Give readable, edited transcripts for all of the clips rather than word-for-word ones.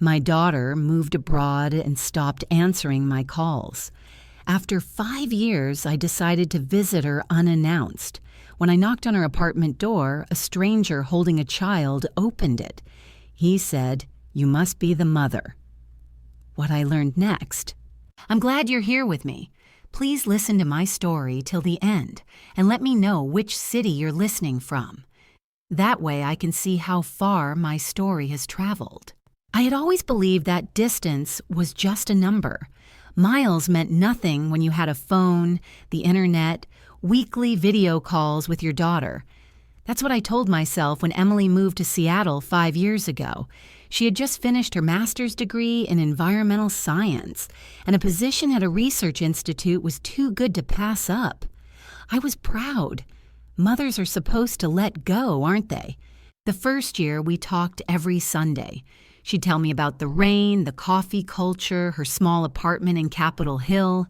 My daughter moved abroad and stopped answering my calls. After 5 years, I decided to visit her unannounced. When I knocked on her apartment door, a stranger holding a child opened it. He said, "You must be the mother." What I learned next. I'm glad you're here with me. Please listen to my story till the end and let me know which city you're listening from. That way I can see how far my story has traveled. I had always believed that distance was just a number. Miles meant nothing when you had a phone, the internet, weekly video calls with your daughter. That's what I told myself when Emily moved to Seattle 5 years ago. She had just finished her master's degree in environmental science, and a position at a research institute was too good to pass up. I was proud. Mothers are supposed to let go, aren't they? The first year, we talked every Sunday. She'd tell me about the rain, the coffee culture, her small apartment in Capitol Hill.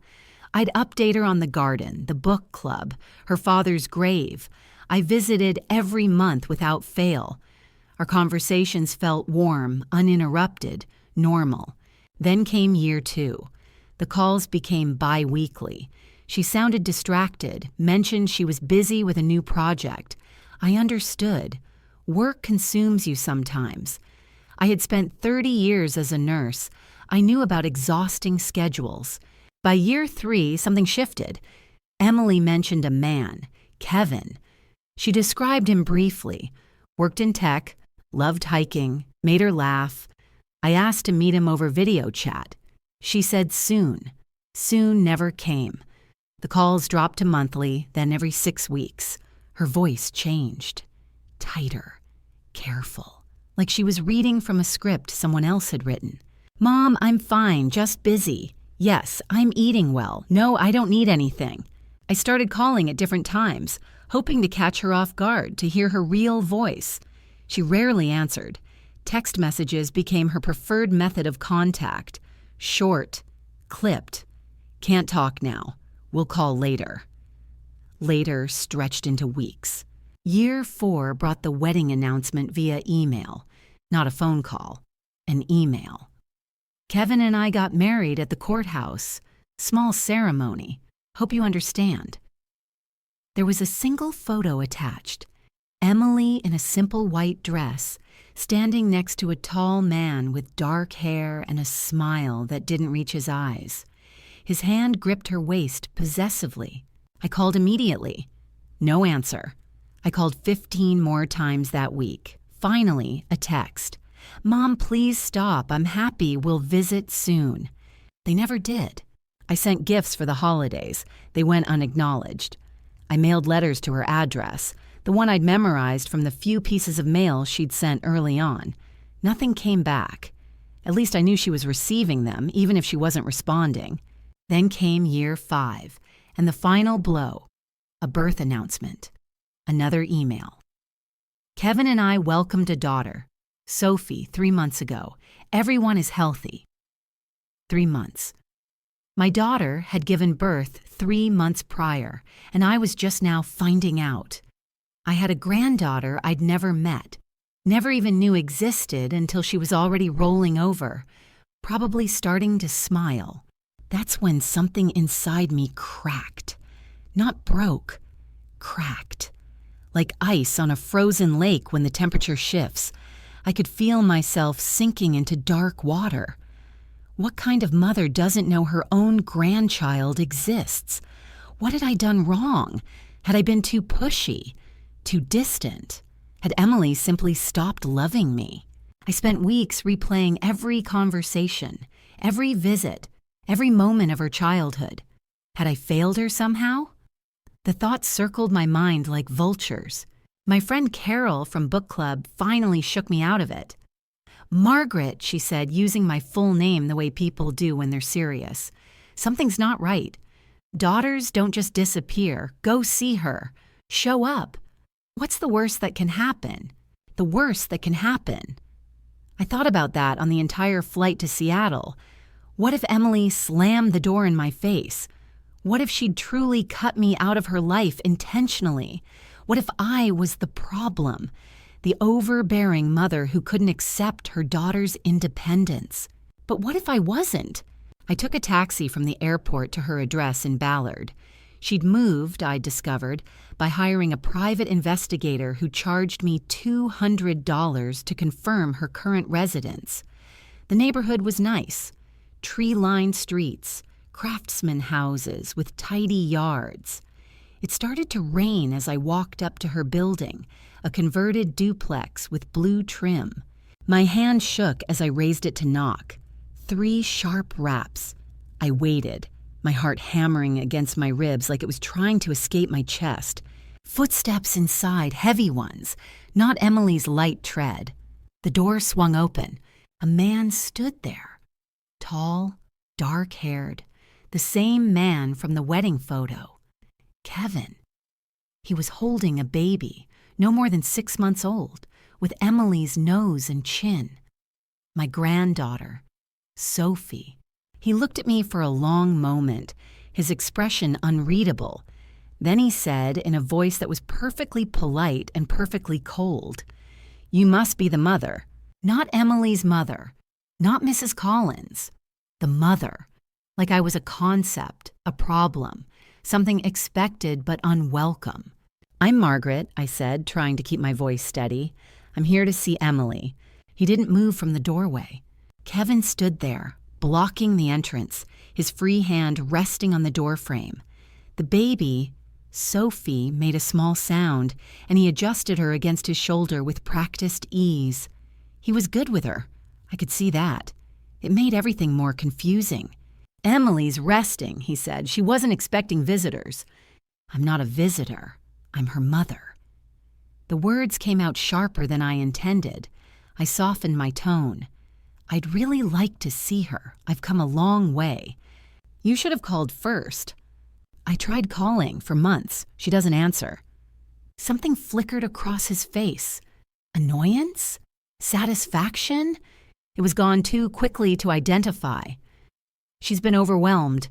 I'd update her on the garden, the book club, her father's grave. I visited every month without fail. Our conversations felt warm, uninterrupted, normal. Then came year 2. The calls became bi-weekly. She sounded distracted, mentioned she was busy with a new project. I understood. Work consumes you sometimes. I had spent 30 years as a nurse. I knew about exhausting schedules. By year 3, something shifted. Emily mentioned a man, Kevin. She described him briefly. Worked in tech, loved hiking, made her laugh. I asked to meet him over video chat. She said soon. Soon never came. The calls dropped to monthly, then every 6 weeks. Her voice changed. Tighter, careful, like she was reading from a script someone else had written. "Mom, I'm fine, just busy. Yes, I'm eating well. No, I don't need anything." I started calling at different times, hoping to catch her off guard, to hear her real voice. She rarely answered. Text messages became her preferred method of contact. Short, clipped. "Can't talk now. We'll call later." Later stretched into weeks. Year 4 brought the wedding announcement via email. Not a phone call, an email. Kevin and I got married at the courthouse. Small ceremony. Hope you understand. There was a single photo attached. Emily in a simple white dress, standing next to a tall man with dark hair and a smile that didn't reach his eyes. His hand gripped her waist possessively. I called immediately. No answer. I called 15 more times that week. Finally, a text. "Mom, please stop. I'm happy. We'll visit soon." They never did. I sent gifts for the holidays. They went unacknowledged. I mailed letters to her address, the one I'd memorized from the few pieces of mail she'd sent early on. Nothing came back. At least I knew she was receiving them, even if she wasn't responding. Then came year 5, and the final blow, a birth announcement. Another email. "Kevin and I welcomed a daughter, Sophie, 3 months ago. Everyone is healthy." 3 months. My daughter had given birth 3 months prior, and I was just now finding out. I had a granddaughter I'd never met, never even knew existed until she was already rolling over, probably starting to smile. That's when something inside me cracked. Not broke, cracked. Like ice on a frozen lake when the temperature shifts. I could feel myself sinking into dark water. What kind of mother doesn't know her own grandchild exists? What had I done wrong? Had I been too pushy? Too distant? Had Emily simply stopped loving me? I spent weeks replaying every conversation, every visit, every moment of her childhood. Had I failed her somehow? The thoughts circled my mind like vultures. My friend Carol from book club finally shook me out of it. "Margaret," she said, using my full name the way people do when they're serious. "Something's not right. Daughters don't just disappear. Go see her. Show up. What's the worst that can happen? The worst that can happen." I thought about that on the entire flight to Seattle. What if Emily slammed the door in my face? What if she'd truly cut me out of her life intentionally? What if I was the problem? the overbearing mother who couldn't accept her daughter's independence. But what if I wasn't? I took a taxi from the airport to her address in Ballard. She'd moved, I discovered, by hiring a private investigator who charged me $200 to confirm her current residence. The neighborhood was nice. Tree-lined streets, craftsman houses with tidy yards. It started to rain as I walked up to her building, a converted duplex with blue trim. My hand shook as I raised it to knock. 3 sharp raps. I waited, my heart hammering against my ribs like it was trying to escape my chest. Footsteps inside, heavy ones, not Emily's light tread. The door swung open. A man stood there. Tall, dark-haired, the same man from the wedding photo. Kevin. He was holding a baby, no more than 6 months old, with Emily's nose and chin. My granddaughter, Sophie. He looked at me for a long moment, his expression unreadable. Then he said, in a voice that was perfectly polite and perfectly cold, "You must be the mother. Not Emily's mother. Not Mrs. Collins. The mother." Like I was a concept, a problem, something expected but unwelcome. "I'm Margaret," I said, trying to keep my voice steady. "I'm here to see Emily." He didn't move from the doorway. Kevin stood there, blocking the entrance, his free hand resting on the doorframe. The baby, Sophie, made a small sound, and he adjusted her against his shoulder with practiced ease. He was good with her. I could see that. It made everything more confusing. "Emily's resting," he said. "She wasn't expecting visitors." "I'm not a visitor. I'm her mother." The words came out sharper than I intended. I softened my tone. "I'd really like to see her. I've come a long way." "You should have called first." "I tried calling for months. She doesn't answer." Something flickered across his face. Annoyance? Satisfaction? It was gone too quickly to identify. "She's been overwhelmed.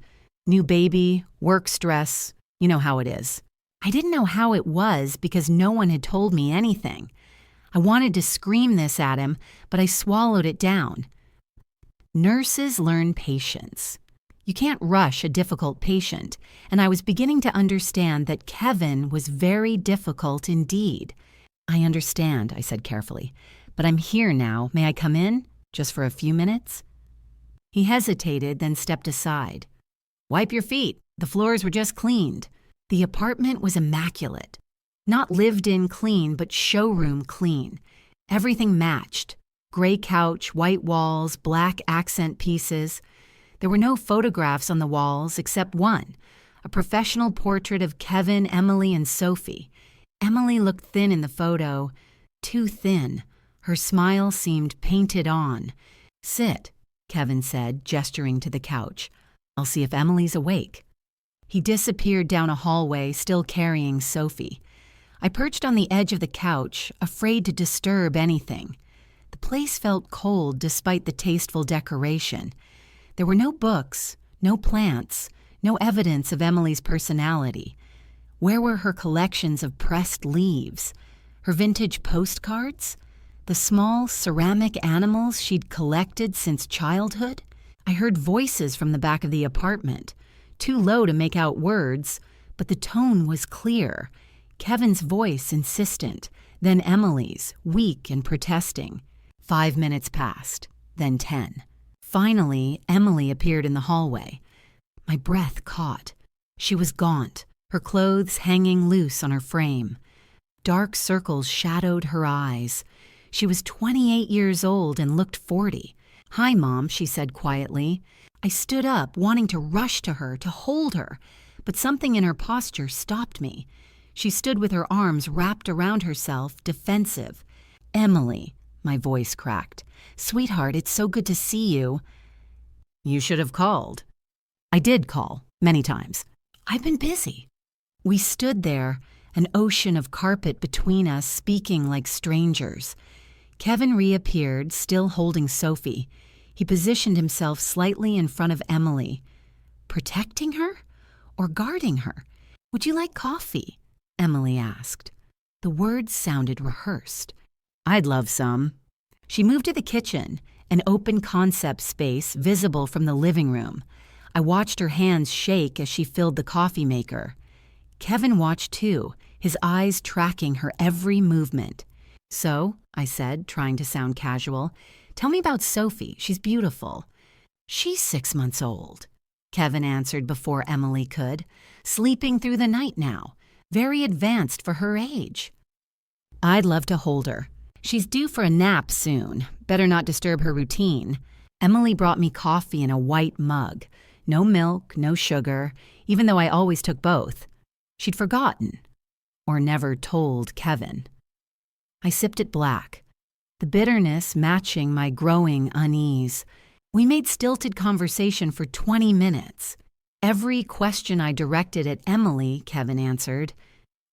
New baby, work stress. You know how it is." I didn't know how it was because no one had told me anything. I wanted to scream this at him, but I swallowed it down. Nurses learn patience. You can't rush a difficult patient, and I was beginning to understand that Kevin was very difficult indeed. "I understand," I said carefully, "but I'm here now. May I come in? Just for a few minutes?" He hesitated, then stepped aside. "Wipe your feet. The floors were just cleaned." The apartment was immaculate. Not lived-in clean, but showroom clean. Everything matched. Gray couch, white walls, black accent pieces. There were no photographs on the walls except one, a professional portrait of Kevin, Emily, and Sophie. Emily looked thin in the photo, too thin. Her smile seemed painted on. "Sit," Kevin said, gesturing to the couch. "I'll see if Emily's awake." He disappeared down a hallway, still carrying Sophie. I perched on the edge of the couch, afraid to disturb anything. The place felt cold despite the tasteful decoration. There were no books, no plants, no evidence of Emily's personality. Where were her collections of pressed leaves? Her vintage postcards? The small ceramic animals she'd collected since childhood? I heard voices from the back of the apartment, too low to make out words, but the tone was clear. Kevin's voice insistent, then Emily's, weak and protesting. 5 minutes passed, then 10. Finally, Emily appeared in the hallway. My breath caught. She was gaunt, her clothes hanging loose on her frame. Dark circles shadowed her eyes. She was 28 years old and looked 40. "Hi, Mom," she said quietly. I stood up, wanting to rush to her, to hold her, but something in her posture stopped me. She stood with her arms wrapped around herself, defensive. "Emily," my voice cracked. "Sweetheart, it's so good to see you." "You should have called." I did call, many times. "I've been busy." We stood there, an ocean of carpet between us, speaking like strangers. Kevin reappeared, still holding Sophie. He positioned himself slightly in front of Emily. Protecting her? Or guarding her? "Would you like coffee?" Emily asked. The words sounded rehearsed. I'd love some. She moved to the kitchen, an open concept space visible from the living room. I watched her hands shake as she filled the coffee maker. Kevin watched too, his eyes tracking her every movement. "So," I said, trying to sound casual, "tell me about Sophie. She's beautiful." "She's 6 months old," Kevin answered before Emily could. "Sleeping through the night now. Very advanced for her age." "I'd love to hold her. She's due for a nap soon. Better not disturb her routine." Emily brought me coffee in a white mug. No milk, no sugar, even though I always took both. She'd forgotten. Or never told Kevin. I sipped it black, the bitterness matching my growing unease. We made stilted conversation for 20 minutes. Every question I directed at Emily, Kevin answered.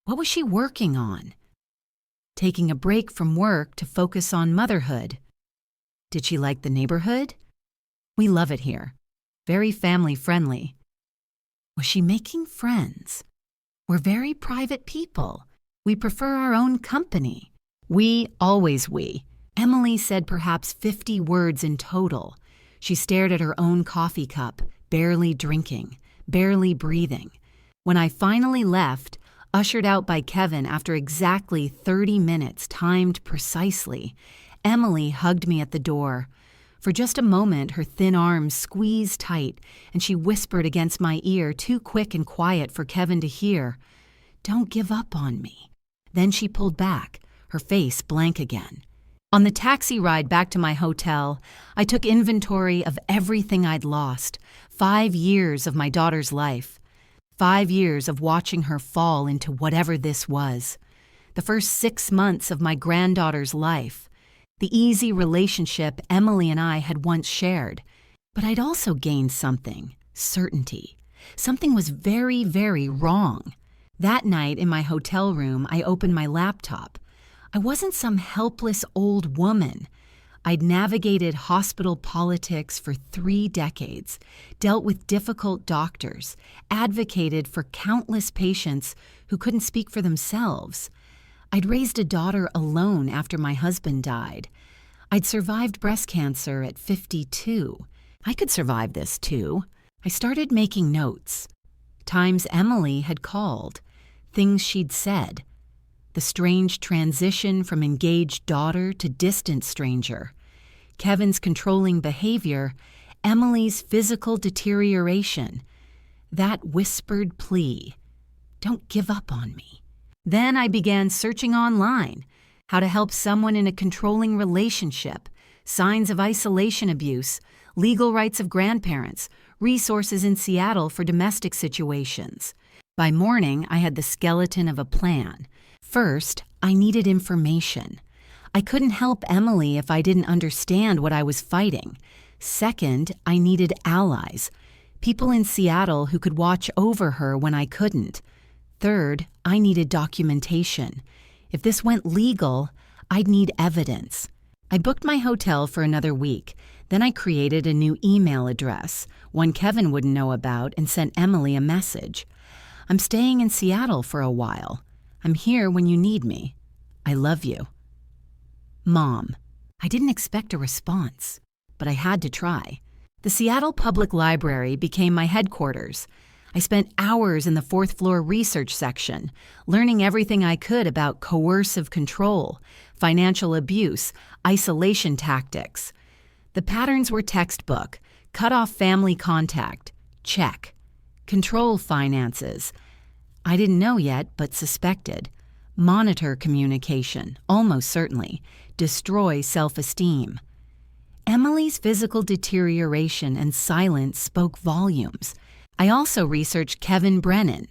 What was she working on? Taking a break from work to focus on motherhood. Did she like the neighborhood? We love it here. Very family-friendly. Was she making friends? We're very private people. We prefer our own company. We, always we. Emily said perhaps 50 words in total. She stared at her own coffee cup, barely drinking, barely breathing. When I finally left, ushered out by Kevin after exactly 30 minutes timed precisely, Emily hugged me at the door. For just a moment, her thin arms squeezed tight, and she whispered against my ear, too quick and quiet for Kevin to hear, "Don't give up on me." Then she pulled back, her face blank again. On the taxi ride back to my hotel, I took inventory of everything I'd lost. 5 years of my daughter's life. 5 years of watching her fall into whatever this was. The first 6 months of my granddaughter's life. The easy relationship Emily and I had once shared. But I'd also gained something, certainty. Something was very, very wrong. That night in my hotel room, I opened my laptop. I wasn't some helpless old woman. I'd navigated hospital politics for 3 decades, dealt with difficult doctors, advocated for countless patients who couldn't speak for themselves. I'd raised a daughter alone after my husband died. I'd survived breast cancer at 52. I could survive this too. I started making notes. Times Emily had called. Things she'd said. The strange transition from engaged daughter to distant stranger. Kevin's controlling behavior. Emily's physical deterioration. That whispered plea. Don't give up on me. Then I began searching online, how to help someone in a controlling relationship, signs of isolation abuse, legal rights of grandparents, resources in Seattle for domestic situations. By morning, I had the skeleton of a plan. First, I needed information. I couldn't help Emily if I didn't understand what I was fighting. Second, I needed allies, people in Seattle who could watch over her when I couldn't. Third, I needed documentation. If this went legal, I'd need evidence. I booked my hotel for another week. Then I created a new email address, one Kevin wouldn't know about, and sent Emily a message. I'm staying in Seattle for a while. I'm here when you need me. I love you. Mom. I didn't expect a response, but I had to try. The Seattle Public Library became my headquarters. I spent hours in the 4th floor research section, learning everything I could about coercive control, financial abuse, isolation tactics. The patterns were textbook: cut off family contact, check. Control finances. I didn't know yet, but suspected. Monitor communication, almost certainly. Destroy self-esteem. Emily's physical deterioration and silence spoke volumes. I also researched Kevin Brennan.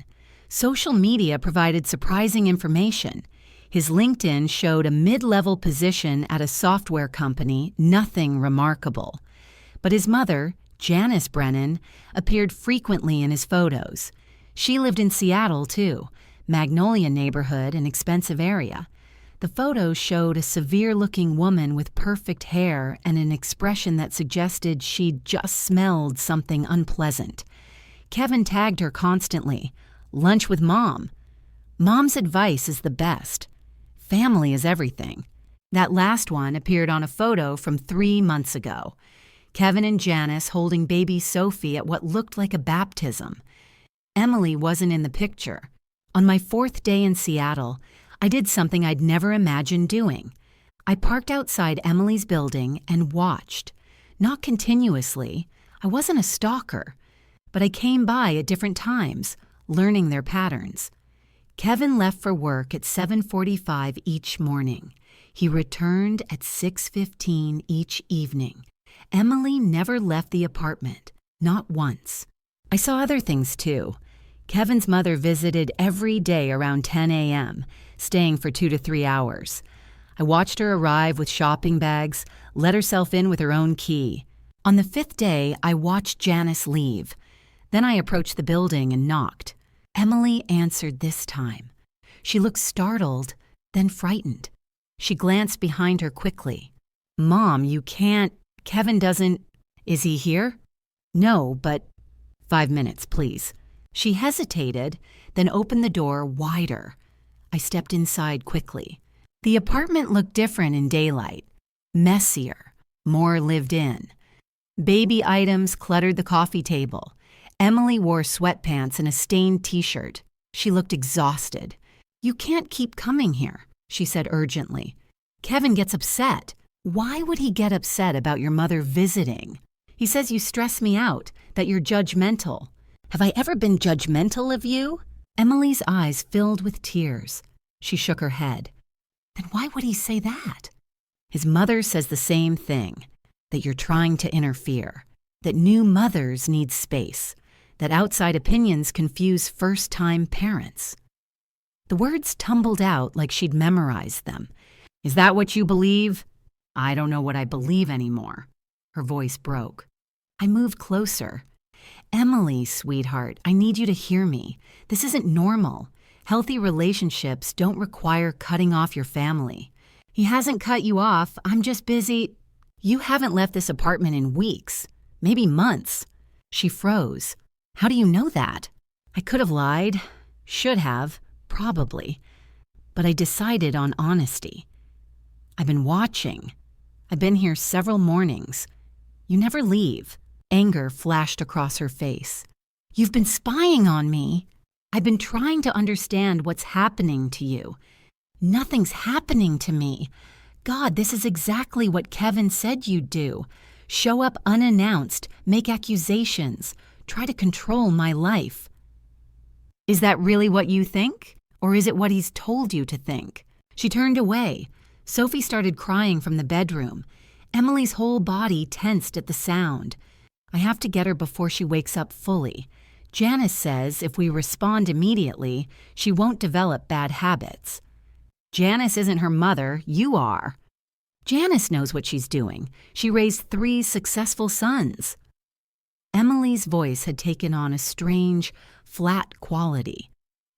Social media provided surprising information. His LinkedIn showed a mid-level position at a software company, nothing remarkable. But his mother, Janice Brennan, appeared frequently in his photos. She lived in Seattle, too, Magnolia neighborhood, an expensive area. The photos showed a severe-looking woman with perfect hair and an expression that suggested she'd just smelled something unpleasant. Kevin tagged her constantly. Lunch with Mom. Mom's advice is the best. Family is everything. That last one appeared on a photo from 3 months ago. Kevin and Janice holding baby Sophie at what looked like a baptism. Emily wasn't in the picture. On my 4th day in Seattle, I did something I'd never imagined doing. I parked outside Emily's building and watched. Not continuously. I wasn't a stalker. But I came by at different times, learning their patterns. Kevin left for work at 7:45 each morning. He returned at 6:15 each evening. Emily never left the apartment, not once. I saw other things too. Kevin's mother visited every day around 10 a.m., staying for 2 to 3 hours. I watched her arrive with shopping bags, let herself in with her own key. On the 5th day, I watched Janice leave. Then I approached the building and knocked. Emily answered this time. She looked startled, then frightened. She glanced behind her quickly. "Mom, you can't. Kevin doesn't. Is he here?" "No, but 5 minutes, please." She hesitated, then opened the door wider. I stepped inside quickly. The apartment looked different in daylight. Messier, more lived in. Baby items cluttered the coffee table. Emily wore sweatpants and a stained t-shirt. She looked exhausted. "You can't keep coming here," she said urgently. "Kevin gets upset." "Why would he get upset about your mother visiting?" "He says you stress me out, that you're judgmental." "Have I ever been judgmental of you?" Emily's eyes filled with tears. She shook her head. "Then why would he say that?" "His mother says the same thing, that you're trying to interfere, that new mothers need space, that outside opinions confuse first-time parents." The words tumbled out like she'd memorized them. "Is that what you believe?" "I don't know what I believe anymore." Her voice broke. I moved closer. "Emily, sweetheart, I need you to hear me. This isn't normal. Healthy relationships don't require cutting off your family." "He hasn't cut you off. I'm just busy." "You haven't left this apartment in weeks, maybe months." She froze. "How do you know that?" I could have lied. Should have, probably. But I decided on honesty. "I've been watching. I've been here several mornings. You never leave." Anger flashed across her face. "You've been spying on me." "I've been trying to understand what's happening to you." "Nothing's happening to me." "God, this is exactly what Kevin said you'd do. Show up unannounced, make accusations, try to control my life." "Is that really what you think? Or is it what he's told you to think?" She turned away. Sophie started crying from the bedroom. Emily's whole body tensed at the sound. I have to get her before she wakes up fully. Janice says if we respond immediately, she won't develop bad habits. "Janice isn't her mother, you are." "Janice knows what she's doing. She raised 3 successful sons." Emily's voice had taken on a strange, flat quality,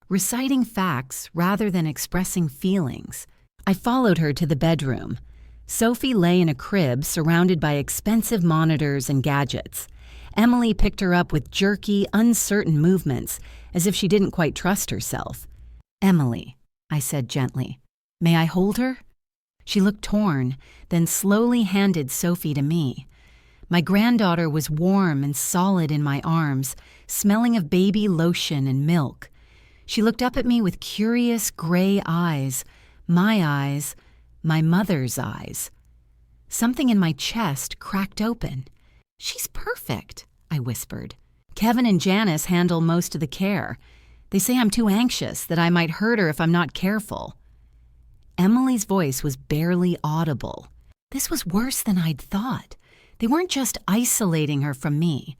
reciting facts rather than expressing feelings. I followed her to the bedroom. Sophie lay in a crib surrounded by expensive monitors and gadgets. Emily picked her up with jerky, uncertain movements, as if she didn't quite trust herself. "Emily," I said gently, "may I hold her?" She looked torn, then slowly handed Sophie to me. My granddaughter was warm and solid in my arms, smelling of baby lotion and milk. She looked up at me with curious gray eyes, my mother's eyes. Something in my chest cracked open. "She's perfect," I whispered. "Kevin and Janice handle most of the care. They say I'm too anxious, that I might hurt her if I'm not careful." Emily's voice was barely audible. This was worse than I'd thought. They weren't just isolating her from me.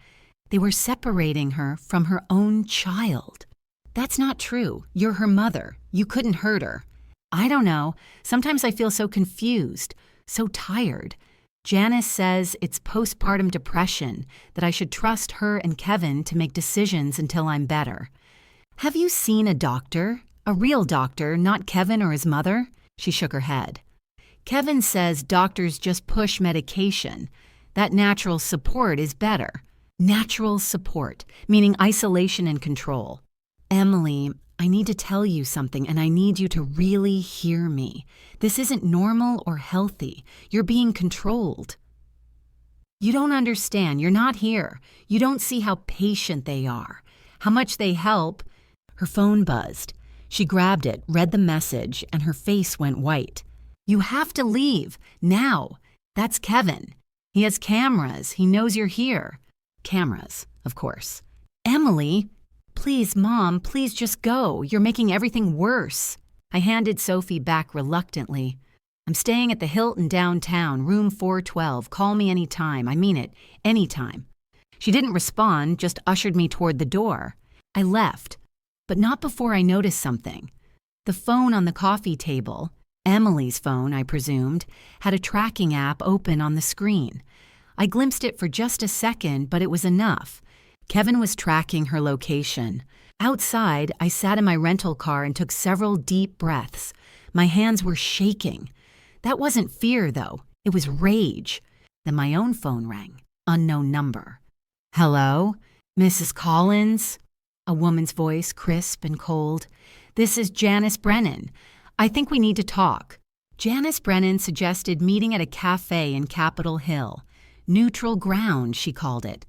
They were separating her from her own child. "That's not true. You're her mother. You couldn't hurt her." "I don't know. Sometimes I feel so confused, so tired. Janice says it's postpartum depression, that I should trust her and Kevin to make decisions until I'm better." "Have you seen a doctor? A real doctor, not Kevin or his mother?" She shook her head. "Kevin says doctors just push medication. That natural support is better." "Natural support, meaning isolation and control." "Emily, I need to tell you something, and I need you to really hear me. This isn't normal or healthy. You're being controlled. You don't understand. You're not here. You don't see how patient they are, how much they help. Her phone buzzed. She grabbed it, read the message, and her face went white. You have to leave, now. That's Kevin. He has cameras. He knows you're here. Cameras, of course. Emily, please, Mom, please just go. You're making everything worse. I handed Sophie back reluctantly. I'm staying at the Hilton downtown, room 412. Call me anytime. I mean it, anytime. She didn't respond, just ushered me toward the door. I left, but not before I noticed something. The phone on the coffee table, Emily's phone, I presumed, had a tracking app open on the screen. I glimpsed it for just a second, but it was enough. Kevin was tracking her location. Outside, I sat in my rental car and took several deep breaths. My hands were shaking. That wasn't fear, though. It was rage. Then my own phone rang. Unknown number. Hello? Mrs. Collins? A woman's voice, crisp and cold. This is Janice Brennan. I think we need to talk. Janice Brennan suggested meeting at a cafe in Capitol Hill. Neutral ground, she called it.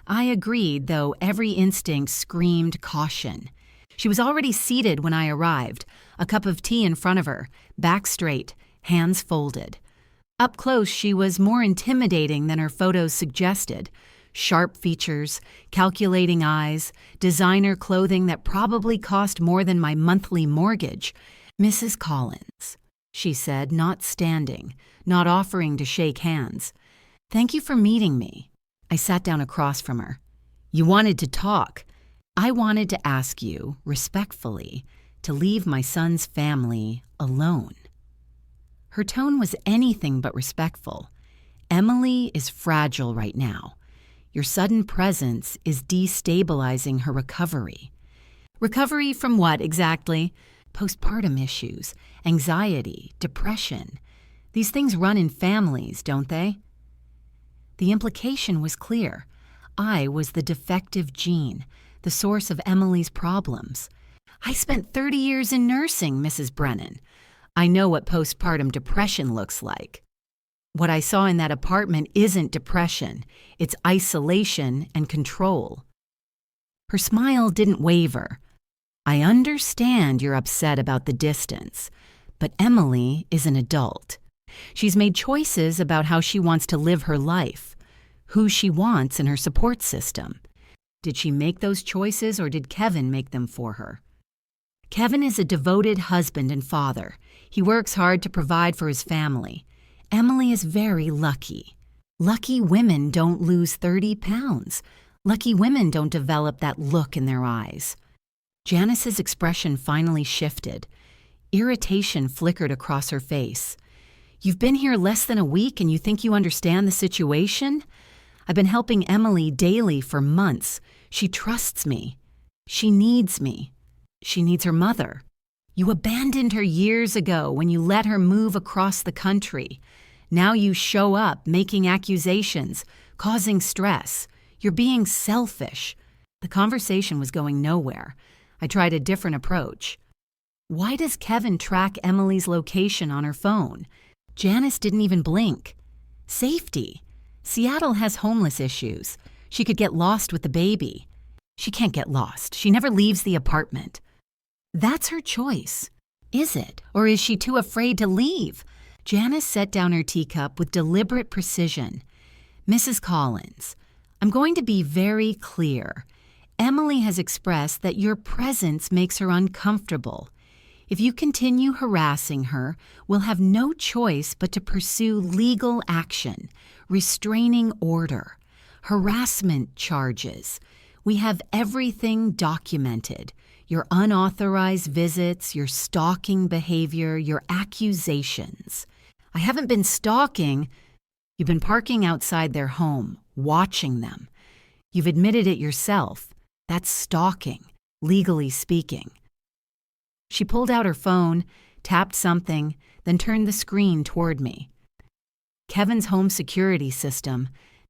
I agreed, though every instinct screamed caution. She was already seated when I arrived, a cup of tea in front of her, back straight, hands folded. Up close, she was more intimidating than her photos suggested. Sharp features, calculating eyes, designer clothing that probably cost more than my monthly mortgage. Mrs. Collins, she said, not standing, not offering to shake hands. Thank you for meeting me. I sat down across from her. You wanted to talk. I wanted to ask you, respectfully, to leave my son's family alone. Her tone was anything but respectful. Emily is fragile right now. Your sudden presence is destabilizing her recovery. Recovery from what exactly? Postpartum issues, anxiety, depression. These things run in families, don't they? The implication was clear. I was the defective gene, the source of Emily's problems. I spent 30 years in nursing, Mrs. Brennan. I know what postpartum depression looks like. What I saw in that apartment isn't depression. It's isolation and control. Her smile didn't waver. I understand you're upset about the distance, but Emily is an adult. She's made choices about how she wants to live her life, who she wants in her support system. Did she make those choices or did Kevin make them for her? Kevin is a devoted husband and father. He works hard to provide for his family. Emily is very lucky. Lucky women don't lose 30 pounds. Lucky women don't develop that look in their eyes. Janice's expression finally shifted. Irritation flickered across her face. You've been here less than a week and you think you understand the situation? I've been helping Emily daily for months. She trusts me. She needs me. She needs her mother. You abandoned her years ago when you let her move across the country. Now you show up making accusations, causing stress. You're being selfish. The conversation was going nowhere. I tried a different approach. Why does Kevin track Emily's location on her phone? Janice didn't even blink. Safety. Seattle has homeless issues. She could get lost with the baby. She can't get lost. She never leaves the apartment. That's her choice. Is it? Or is she too afraid to leave? Janice set down her teacup with deliberate precision. Mrs. Collins, I'm going to be very clear. Emily has expressed that your presence makes her uncomfortable. If you continue harassing her, we'll have no choice but to pursue legal action, restraining order, harassment charges. We have everything documented. Your unauthorized visits, your stalking behavior, your accusations. I haven't been stalking. You've been parking outside their home, watching them. You've admitted it yourself. That's stalking, legally speaking. She pulled out her phone, tapped something, then turned the screen toward me. Kevin's home security system,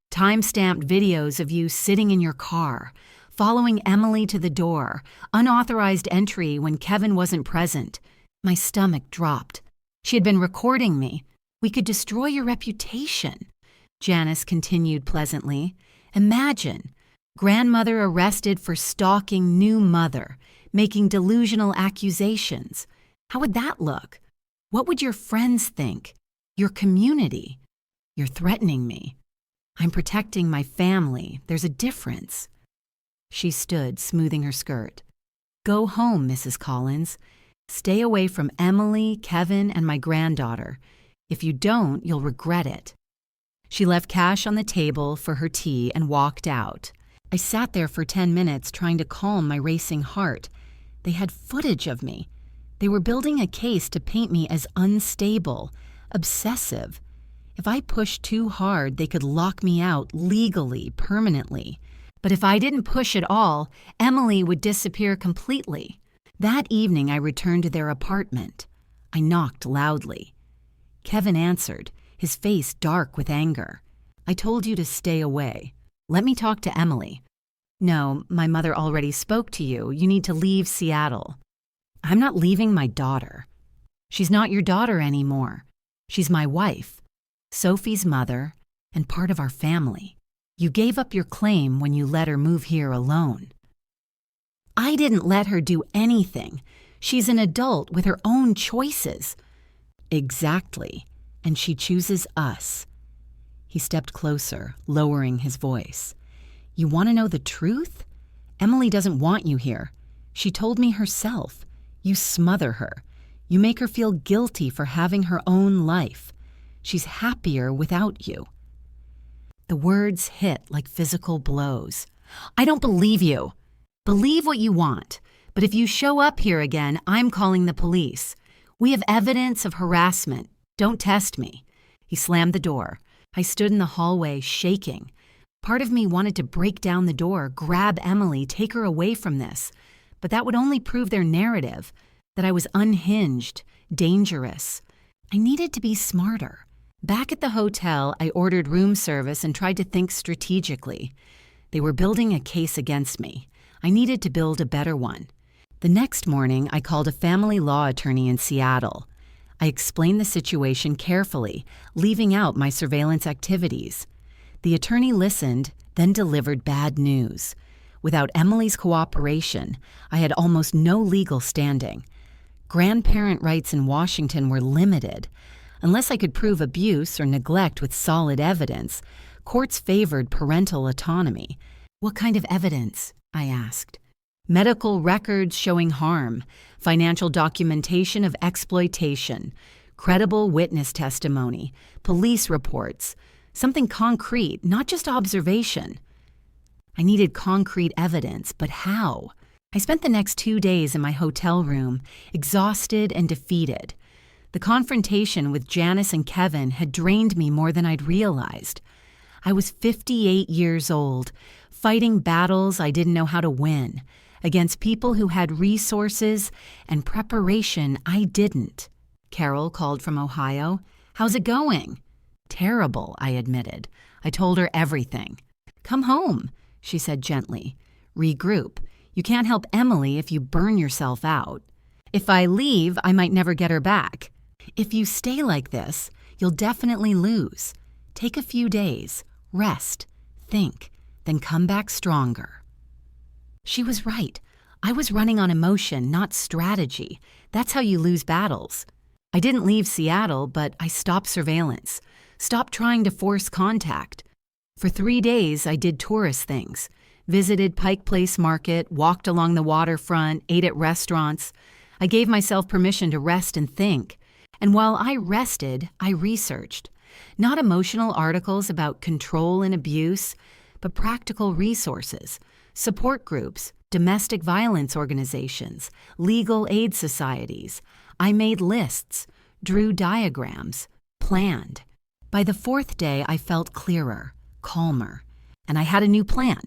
time-stamped videos of you sitting in your car, following Emily to the door, unauthorized entry when Kevin wasn't present. My stomach dropped. She had been recording me. We could destroy your reputation. Janice continued pleasantly. Imagine, grandmother arrested for stalking new mother, making delusional accusations. How would that look? What would your friends think? Your community? You're threatening me. I'm protecting my family. There's a difference. She stood, smoothing her skirt. Go home, Mrs. Collins. Stay away from Emily, Kevin, and my granddaughter. If you don't, you'll regret it. She left cash on the table for her tea and walked out. I sat there for 10 minutes trying to calm my racing heart. They had footage of me. They were building a case to paint me as unstable, obsessive. If I pushed too hard, they could lock me out legally, permanently. But if I didn't push at all, Emily would disappear completely. That evening, I returned to their apartment. I knocked loudly. Kevin answered, his face dark with anger. I told you to stay away. Let me talk to Emily. No, my mother already spoke to you. You need to leave Seattle. I'm not leaving my daughter. She's not your daughter anymore. She's my wife, Sophie's mother, and part of our family. You gave up your claim when you let her move here alone. I didn't let her do anything. She's an adult with her own choices. Exactly, and she chooses us. He stepped closer, lowering his voice. You want to know the truth? Emily doesn't want you here. She told me herself. You smother her. You make her feel guilty for having her own life. She's happier without you. The words hit like physical blows. I don't believe you. Believe what you want, but if you show up here again, I'm calling the police. We have evidence of harassment. Don't test me. He slammed the door. I stood in the hallway, shaking. Part of me wanted to break down the door, grab Emily, take her away from this. But that would only prove their narrative, that I was unhinged, dangerous. I needed to be smarter. Back at the hotel, I ordered room service and tried to think strategically. They were building a case against me. I needed to build a better one. The next morning, I called a family law attorney in Seattle. I explained the situation carefully, leaving out my surveillance activities. The attorney listened, then delivered bad news. Without Emily's cooperation, I had almost no legal standing. Grandparent rights in Washington were limited. Unless I could prove abuse or neglect with solid evidence, courts favored parental autonomy. What kind of evidence? I asked. Medical records showing harm, financial documentation of exploitation, credible witness testimony, police reports, something concrete, not just observation. I needed concrete evidence, but how? I spent the next 2 days in my hotel room, exhausted and defeated. The confrontation with Janice and Kevin had drained me more than I'd realized. I was 58 years old, fighting battles I didn't know how to win, against people who had resources and preparation I didn't. Carol called from Ohio. How's it going? Terrible, I admitted. I told her everything. Come home, she said gently. Regroup. You can't help Emily if you burn yourself out. If I leave, I might never get her back. If you stay like this, you'll definitely lose. Take a few days, rest, think, then come back stronger. She was right. I was running on emotion, not strategy. That's how you lose battles. I didn't leave Seattle, but I stopped surveillance, stopped trying to force contact. For 3 days, I did tourist things, visited Pike Place Market, walked along the waterfront, ate at restaurants. I gave myself permission to rest and think. And while I rested, I researched. Not emotional articles about control and abuse, but practical resources, support groups, domestic violence organizations, legal aid societies. I made lists, drew diagrams, planned. By the 4th day, I felt clearer, calmer, and I had a new plan.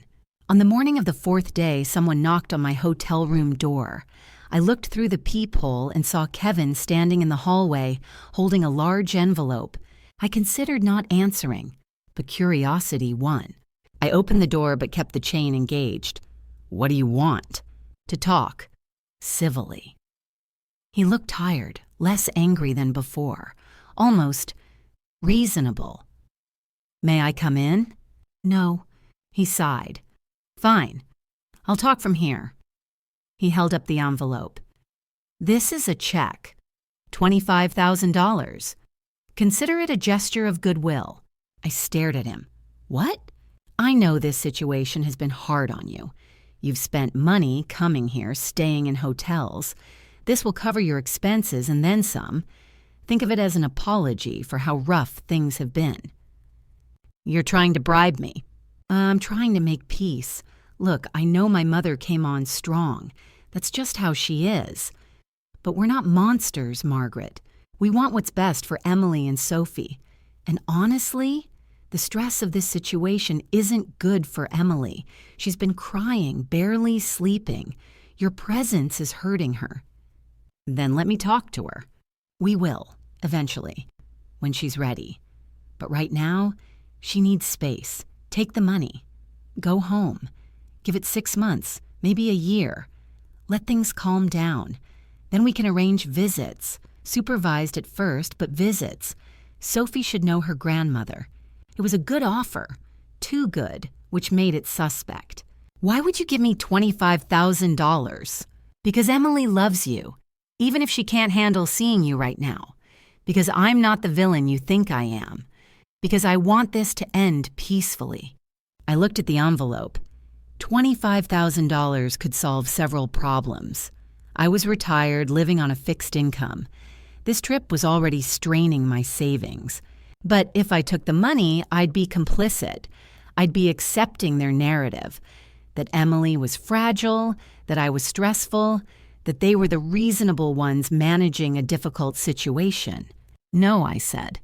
On the morning of the 4th day, someone knocked on my hotel room door. I looked through the peephole and saw Kevin standing in the hallway, holding a large envelope. I considered not answering, but curiosity won. I opened the door but kept the chain engaged. What do you want? To talk. Civilly. He looked tired, less angry than before, almost reasonable. May I come in? No. He sighed. Fine. I'll talk from here. He held up the envelope. This is a check. $25,000. Consider it a gesture of goodwill. I stared at him. What? I know this situation has been hard on you. You've spent money coming here, staying in hotels. This will cover your expenses and then some. Think of it as an apology for how rough things have been. You're trying to bribe me. I'm trying to make peace. Look, I know my mother came on strong. That's just how she is. But we're not monsters, Margaret. We want what's best for Emily and Sophie. And honestly, the stress of this situation isn't good for Emily. She's been crying, barely sleeping. Your presence is hurting her. Then let me talk to her. We will, eventually, when she's ready. But right now, she needs space. Take the money. Go home. Give it 6 months, maybe a year. Let things calm down. Then we can arrange visits. Supervised at first, but visits. Sophie should know her grandmother. It was a good offer. Too good, which made it suspect. Why would you give me $25,000? Because Emily loves you, even if she can't handle seeing you right now. Because I'm not the villain you think I am. Because I want this to end peacefully. I looked at the envelope. $25,000 could solve several problems. I was retired, living on a fixed income. This trip was already straining my savings. But if I took the money, I'd be complicit. I'd be accepting their narrative. That Emily was fragile, that I was stressful, that they were the reasonable ones managing a difficult situation. No, I said.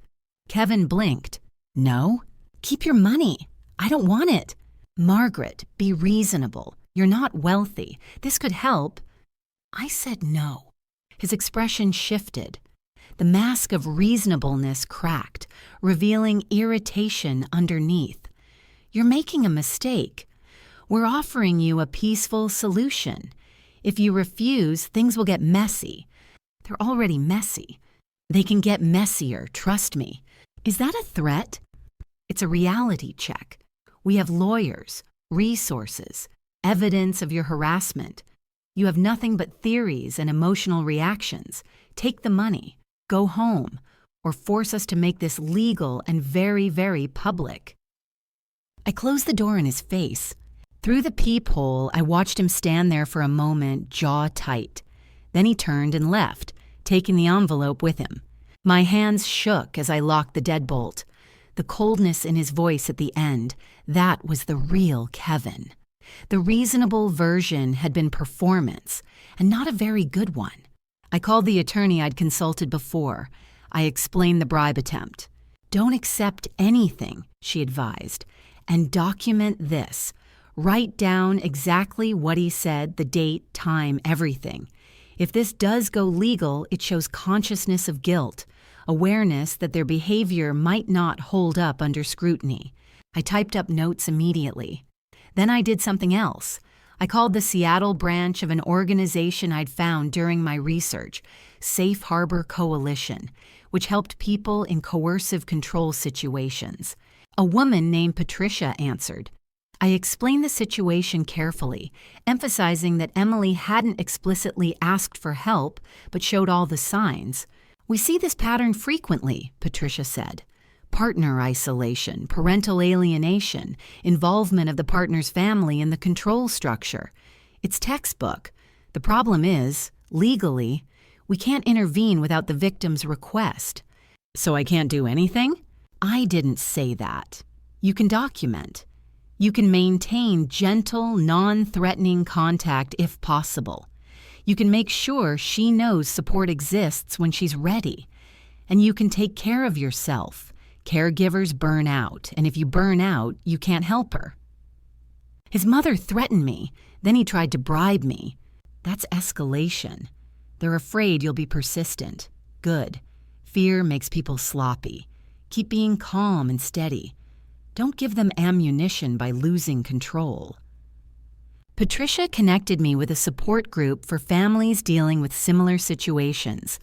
Kevin blinked. No? Keep your money. I don't want it. Margaret, be reasonable. You're not wealthy. This could help. I said no. His expression shifted. The mask of reasonableness cracked, revealing irritation underneath. You're making a mistake. We're offering you a peaceful solution. If you refuse, things will get messy. They're already messy. They can get messier, trust me. Is that a threat? It's a reality check. We have lawyers, resources, evidence of your harassment. You have nothing but theories and emotional reactions. Take the money. Go home, or force us to make this legal and very, very public. I closed the door in his face. Through the peephole, I watched him stand there for a moment, jaw tight. Then he turned and left, taking the envelope with him. My hands shook as I locked the deadbolt. The coldness in his voice at the end, that was the real Kevin. The reasonable version had been performance, and not a very good one. I called the attorney I'd consulted before. I explained the bribe attempt. Don't accept anything, she advised, and document this. Write down exactly what he said, the date, time, everything. If this does go legal, it shows consciousness of guilt, awareness that their behavior might not hold up under scrutiny. I typed up notes immediately. Then I did something else. I called the Seattle branch of an organization I'd found during my research, Safe Harbor Coalition, which helped people in coercive control situations. A woman named Patricia answered. I explained the situation carefully, emphasizing that Emily hadn't explicitly asked for help, but showed all the signs. We see this pattern frequently, Patricia said. Partner isolation, parental alienation, involvement of the partner's family in the control structure. It's textbook. The problem is, legally, we can't intervene without the victim's request. So I can't do anything? I didn't say that. You can document. You can maintain gentle, non-threatening contact if possible. You can make sure she knows support exists when she's ready. And you can take care of yourself. Caregivers burn out, and if you burn out, you can't help her. His mother threatened me, then he tried to bribe me. That's escalation. They're afraid you'll be persistent. Good. Fear makes people sloppy. Keep being calm and steady. Don't give them ammunition by losing control. Patricia connected me with a support group for families dealing with similar situations.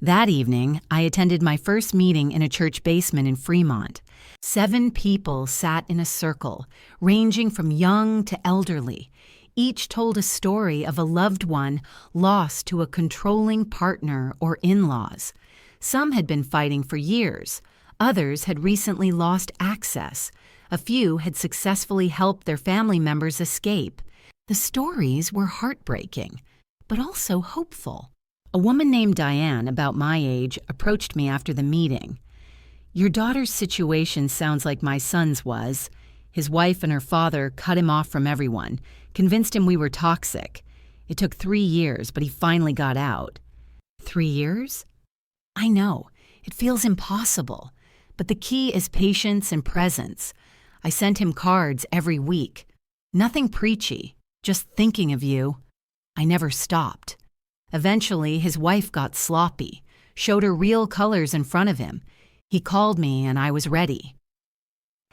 That evening, I attended my first meeting in a church basement in Fremont. 7 people sat in a circle, ranging from young to elderly. Each told a story of a loved one lost to a controlling partner or in-laws. Some had been fighting for years. Others had recently lost access. A few had successfully helped their family members escape. The stories were heartbreaking, but also hopeful. A woman named Diane, about my age, approached me after the meeting. "Your daughter's situation sounds like my son's was. His wife and her father cut him off from everyone, convinced him we were toxic. It took 3 years, but he finally got out." 3 years? I know, it feels impossible, but the key is patience and presence. I sent him cards every week. Nothing preachy, just thinking of you. I never stopped. Eventually, his wife got sloppy, showed her real colors in front of him. He called me and I was ready.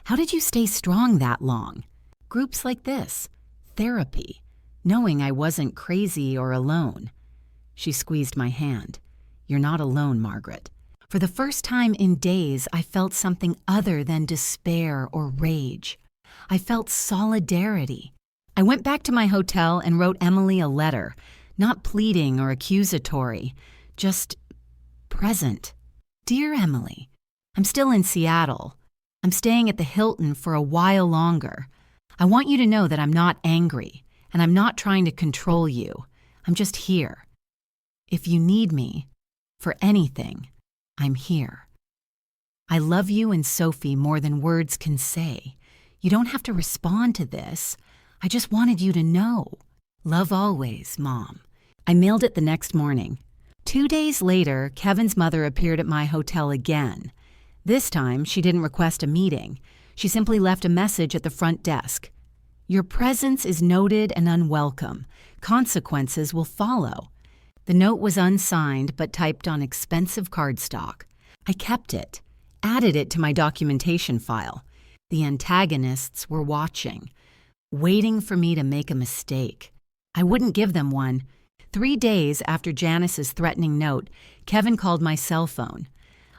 How did you stay strong that long? Groups like this, therapy, knowing I wasn't crazy or alone. She squeezed my hand. "You're not alone, Margaret." For the first time in days, I felt something other than despair or rage. I felt solidarity. I went back to my hotel and wrote Emily a letter, not pleading or accusatory, just present. "Dear Emily, I'm still in Seattle. I'm staying at the Hilton for a while longer. I want you to know that I'm not angry, and I'm not trying to control you. I'm just here. If you need me, for anything, I'm here. I love you and Sophie more than words can say. You don't have to respond to this. I just wanted you to know. Love always, Mom." I mailed it the next morning. 2 days later, Kevin's mother appeared at my hotel again. This time, she didn't request a meeting. She simply left a message at the front desk. "Your presence is noted and unwelcome. Consequences will follow." The note was unsigned but typed on expensive cardstock. I kept it, added it to my documentation file. The antagonists were watching, waiting for me to make a mistake. I wouldn't give them one. 3 days after Janice's threatening note, Kevin called my cell phone.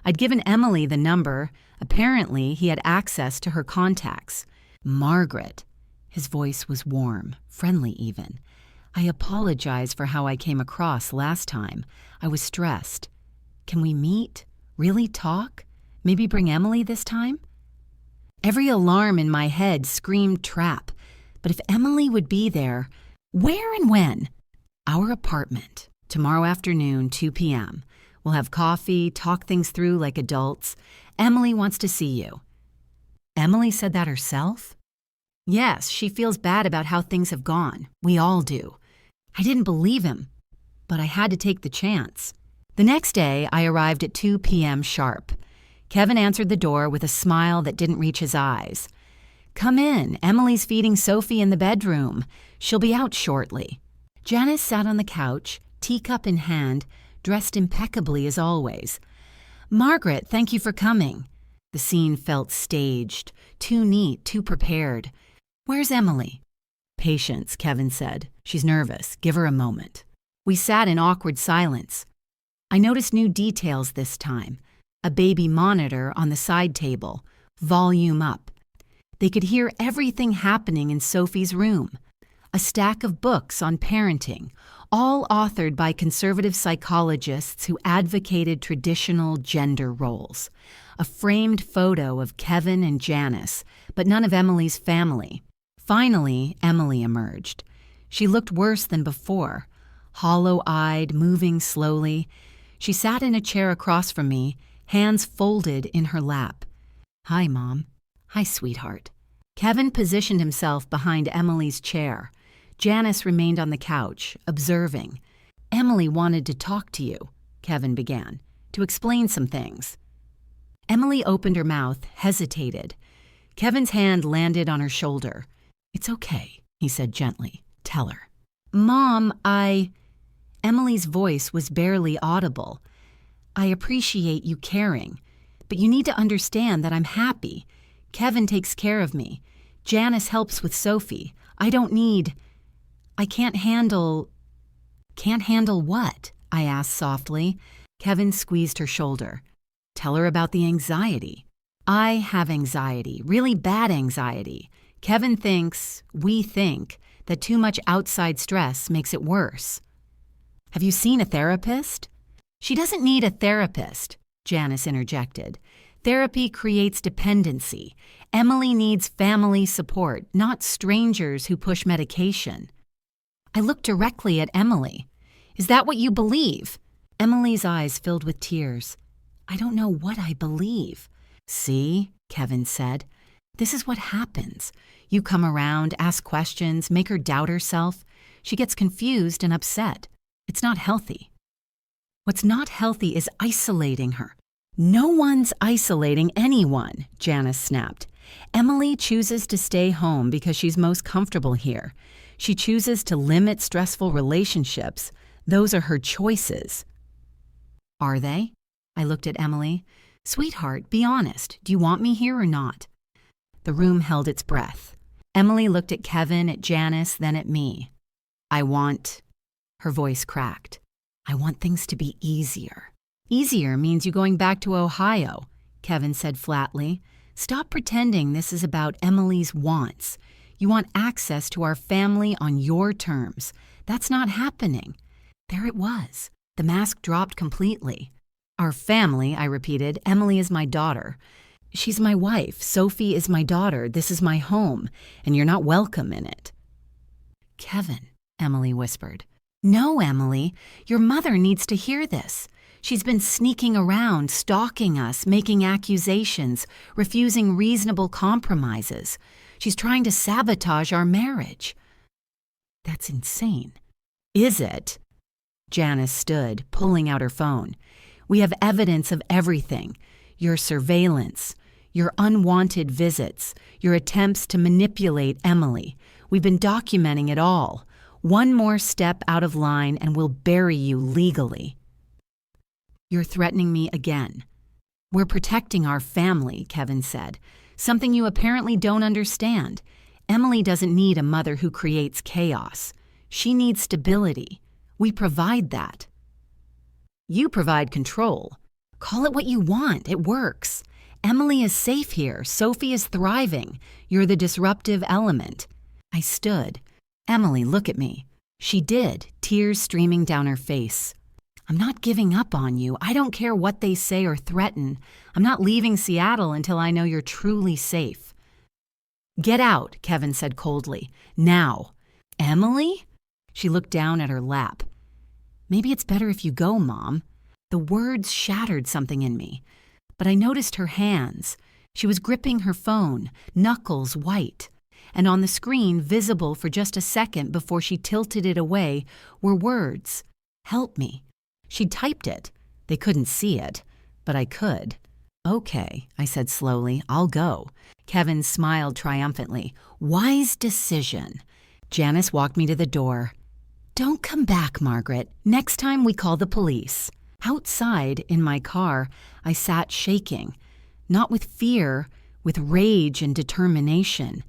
I'd given Emily the number. Apparently, he had access to her contacts. "Margaret." His voice was warm, friendly even. "I apologize for how I came across last time. I was stressed. Can we meet? Really talk? Maybe bring Emily this time?" Every alarm in my head screamed trap. But if Emily would be there, where and when? "Our apartment, tomorrow afternoon, 2 p.m. We'll have coffee, talk things through like adults. Emily wants to see you." Emily said that herself? Yes, she feels bad about how things have gone. We all do. I didn't believe him, but I had to take the chance. The next day, I arrived at 2 p.m. sharp. Kevin answered the door with a smile that didn't reach his eyes. "Come in. Emily's feeding Sophie in the bedroom. She'll be out shortly." Janice sat on the couch, teacup in hand, dressed impeccably as always. "Margaret, thank you for coming." The scene felt staged, too neat, too prepared. "Where's Emily?" "Patience," Kevin said. "She's nervous. Give her a moment." We sat in awkward silence. I noticed new details this time. A baby monitor on the side table, volume up. They could hear everything happening in Sophie's room. A stack of books on parenting, all authored by conservative psychologists who advocated traditional gender roles. A framed photo of Kevin and Janice, but none of Emily's family. Finally, Emily emerged. She looked worse than before, hollow-eyed, moving slowly. She sat in a chair across from me, hands folded in her lap. "Hi, Mom." "Hi, sweetheart." Kevin positioned himself behind Emily's chair. Janice remained on the couch, observing. "Emily wanted to talk to you," Kevin began, "to explain some things." Emily opened her mouth, hesitated. Kevin's hand landed on her shoulder. "It's okay," he said gently. "Tell her." "Mom, Emily's voice was barely audible. "I appreciate you caring, but you need to understand that I'm happy. Kevin takes care of me. Janice helps with Sophie. I don't need—" I can't handle... Can't handle what? I asked softly. Kevin squeezed her shoulder. Tell her about the anxiety. I have anxiety, really bad anxiety. Kevin thinks, we think, that too much outside stress makes it worse. Have you seen a therapist? She doesn't need a therapist, Janice interjected. Therapy creates dependency. Emily needs family support, not strangers who push medication. I looked directly at Emily. Is that what you believe? Emily's eyes filled with tears. I don't know what I believe. See, Kevin said. This is what happens. You come around, ask questions, make her doubt herself. She gets confused and upset. It's not healthy. What's not healthy is isolating her. No one's isolating anyone, Janice snapped. Emily chooses to stay home because she's most comfortable here. She chooses to limit stressful relationships. Those are her choices. Are they? I looked at Emily. Sweetheart, be honest. Do you want me here or not? The room held its breath. Emily looked at Kevin, at Janice, then at me. I want... Her voice cracked. I want things to be easier. Easier means you going back to Ohio, Kevin said flatly. Stop pretending this is about Emily's wants. You want access to our family on your terms. That's not happening. There it was. The mask dropped completely. Our family, I repeated. Emily is my daughter. She's my wife. Sophie is my daughter. This is my home, and you're not welcome in it. Kevin, Emily whispered. No, Emily, your mother needs to hear this. She's been sneaking around, stalking us, making accusations, refusing reasonable compromises. She's trying to sabotage our marriage. That's insane. Is it? Janice stood, pulling out her phone. We have evidence of everything. Your surveillance, your unwanted visits, your attempts to manipulate Emily. We've been documenting it all. One more step out of line and we'll bury you legally. You're threatening me again. We're protecting our family, Kevin said. Something you apparently don't understand. Emily doesn't need a mother who creates chaos. She needs stability. We provide that. You provide control. Call it what you want. It works. Emily is safe here. Sophie is thriving. You're the disruptive element. I stood. Emily, look at me. She did, tears streaming down her face. I'm not giving up on you. I don't care what they say or threaten. I'm not leaving Seattle until I know you're truly safe. Get out, Kevin said coldly. Now. Emily? She looked down at her lap. Maybe it's better if you go, Mom. The words shattered something in me. But I noticed her hands. She was gripping her phone, knuckles white. And on the screen, visible for just a second before she tilted it away, were words. Help me. She'd typed it. They couldn't see it, but I could. Okay, I said slowly, I'll go. Kevin smiled triumphantly. Wise decision. Janice walked me to the door. Don't come back, Margaret. Next time we call the police. Outside, in my car, I sat shaking. Not with fear, with rage and determination.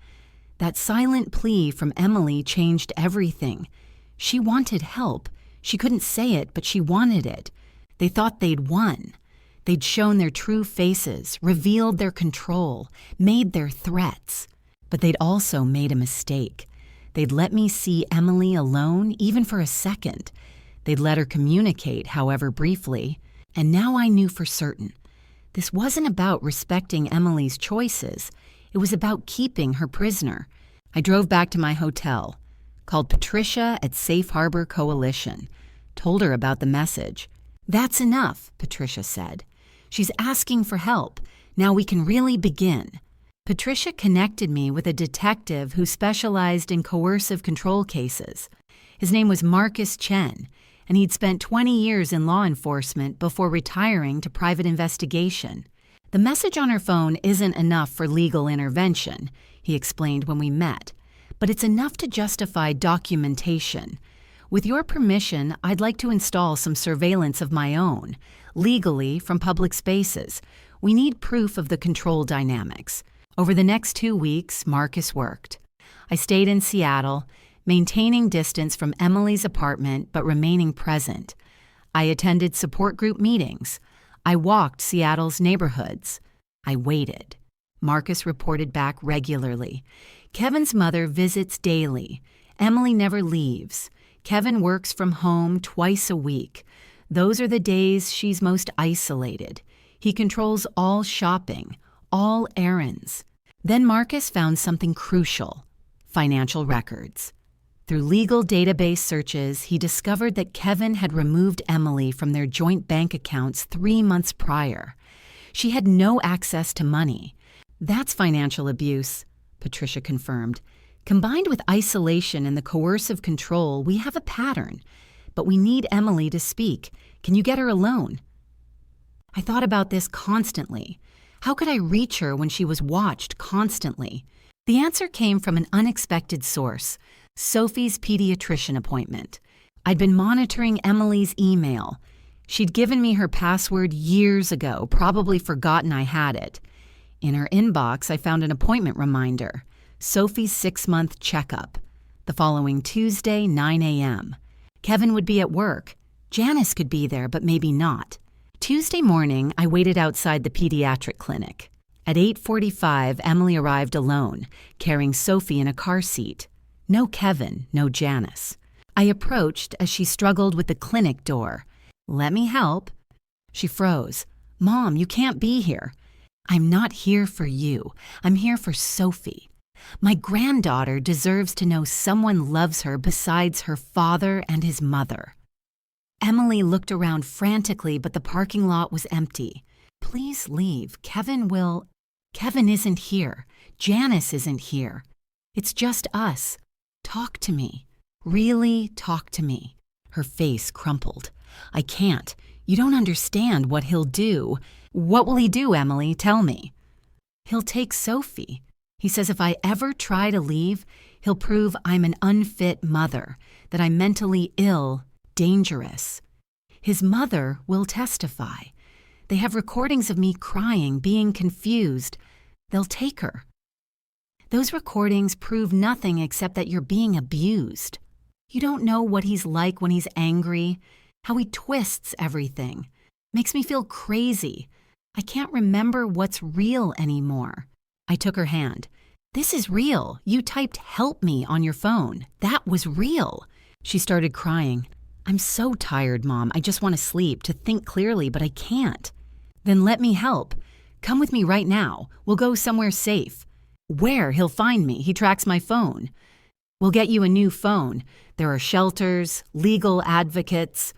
That silent plea from Emily changed everything. She wanted help. She couldn't say it, but she wanted it. They thought they'd won. They'd shown their true faces, revealed their control, made their threats. But they'd also made a mistake. They'd let me see Emily alone, even for a second. They'd let her communicate, however briefly. And now I knew for certain. This wasn't about respecting Emily's choices. It was about keeping her prisoner. I drove back to my hotel, called Patricia at Safe Harbor Coalition, told her about the message. That's enough, Patricia said. She's asking for help. Now we can really begin. Patricia connected me with a detective who specialized in coercive control cases. His name was Marcus Chen, and he'd spent 20 years in law enforcement before retiring to private investigation. The message on her phone isn't enough for legal intervention, he explained when we met, but it's enough to justify documentation. With your permission, I'd like to install some surveillance of my own, legally from public spaces. We need proof of the control dynamics. Over the next 2 weeks, Marcus worked. I stayed in Seattle, maintaining distance from Emily's apartment but remaining present. I attended support group meetings. I walked Seattle's neighborhoods. I waited. Marcus reported back regularly. Kevin's mother visits daily. Emily never leaves. Kevin works from home twice a week. Those are the days she's most isolated. He controls all shopping, all errands. Then Marcus found something crucial: financial records. Through legal database searches, he discovered that Kevin had removed Emily from their joint bank accounts 3 months prior. She had no access to money. That's financial abuse, Patricia confirmed. Combined with isolation and the coercive control, we have a pattern. But we need Emily to speak. Can you get her alone? I thought about this constantly. How could I reach her when she was watched constantly? The answer came from an unexpected source: Sophie's pediatrician appointment. I'd been monitoring Emily's email. She'd given me her password years ago, probably forgotten I had it. In her inbox, I found an appointment reminder: Sophie's 6-month checkup. The following Tuesday, 9 a.m. Kevin would be at work. Janice could be there, but maybe not. Tuesday morning, I waited outside the pediatric clinic. At 8:45, Emily arrived alone, carrying Sophie in a car seat. No Kevin, no Janice. I approached as she struggled with the clinic door. "Let me help." She froze. "Mom, you can't be here." "I'm not here for you. I'm here for Sophie. My granddaughter deserves to know someone loves her besides her father and his mother." Emily looked around frantically, but the parking lot was empty. "Please leave. Kevin isn't here. Janice isn't here. It's just us. Talk to me. Really talk to me." Her face crumpled. "I can't. You don't understand what he'll do." "What will he do, Emily? Tell me." "He'll take Sophie. He says if I ever try to leave, he'll prove I'm an unfit mother, that I'm mentally ill, dangerous. His mother will testify. They have recordings of me crying, being confused. They'll take her. Those recordings prove nothing except that you're being abused. You don't know what he's like when he's angry, how he twists everything. Makes me feel crazy. I can't remember what's real anymore." I took her hand. "This is real. You typed 'help me' on your phone. That was real." She started crying. "I'm so tired, Mom. I just want to sleep, to think clearly, but I can't." "Then let me help. Come with me right now. We'll go somewhere safe." "Where? He'll find me. He tracks my phone." "We'll get you a new phone. There are shelters, legal advocates."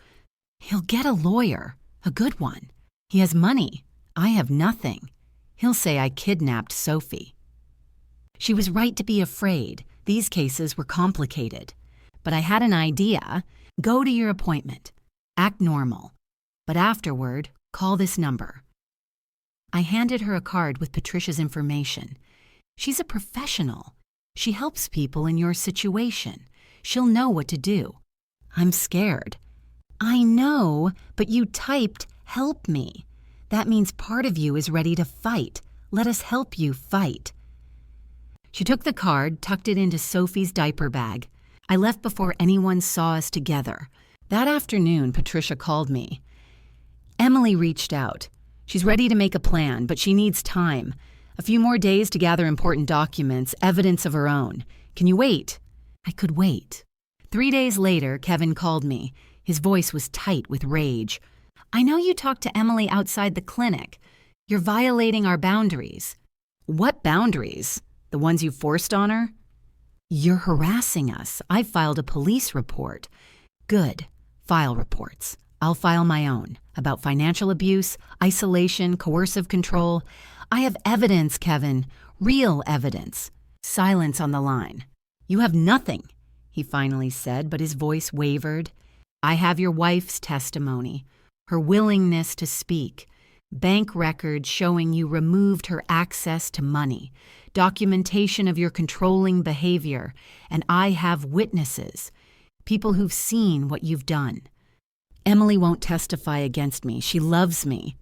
"He'll get a lawyer, a good one. He has money. I have nothing. He'll say I kidnapped Sophie." She was right to be afraid. These cases were complicated. But I had an idea. Go to your appointment. Act normal. But afterward, call this number. I handed her a card with Patricia's information. She's a professional. She helps people in your situation. She'll know what to do. I'm scared. I know, but you typed, "help me." That means part of you is ready to fight. Let us help you fight. She took the card, tucked it into Sophie's diaper bag. I left before anyone saw us together. That afternoon, Patricia called me. Emily reached out. She's ready to make a plan, but she needs time. A few more days to gather important documents, evidence of her own. Can you wait? I could wait. 3 days later, Kevin called me. His voice was tight with rage. "I know you talked to Emily outside the clinic. You're violating our boundaries." "What boundaries? The ones you forced on her?" "You're harassing us. I filed a police report." "Good. File reports. I'll file my own. About financial abuse, isolation, coercive control. I have evidence, Kevin. Real evidence." Silence on the line. "You have nothing," he finally said, but his voice wavered. "I have your wife's testimony, her willingness to speak, bank records showing you removed her access to money, documentation of your controlling behavior, and I have witnesses, people who've seen what you've done. Emily won't testify against me. She loves me.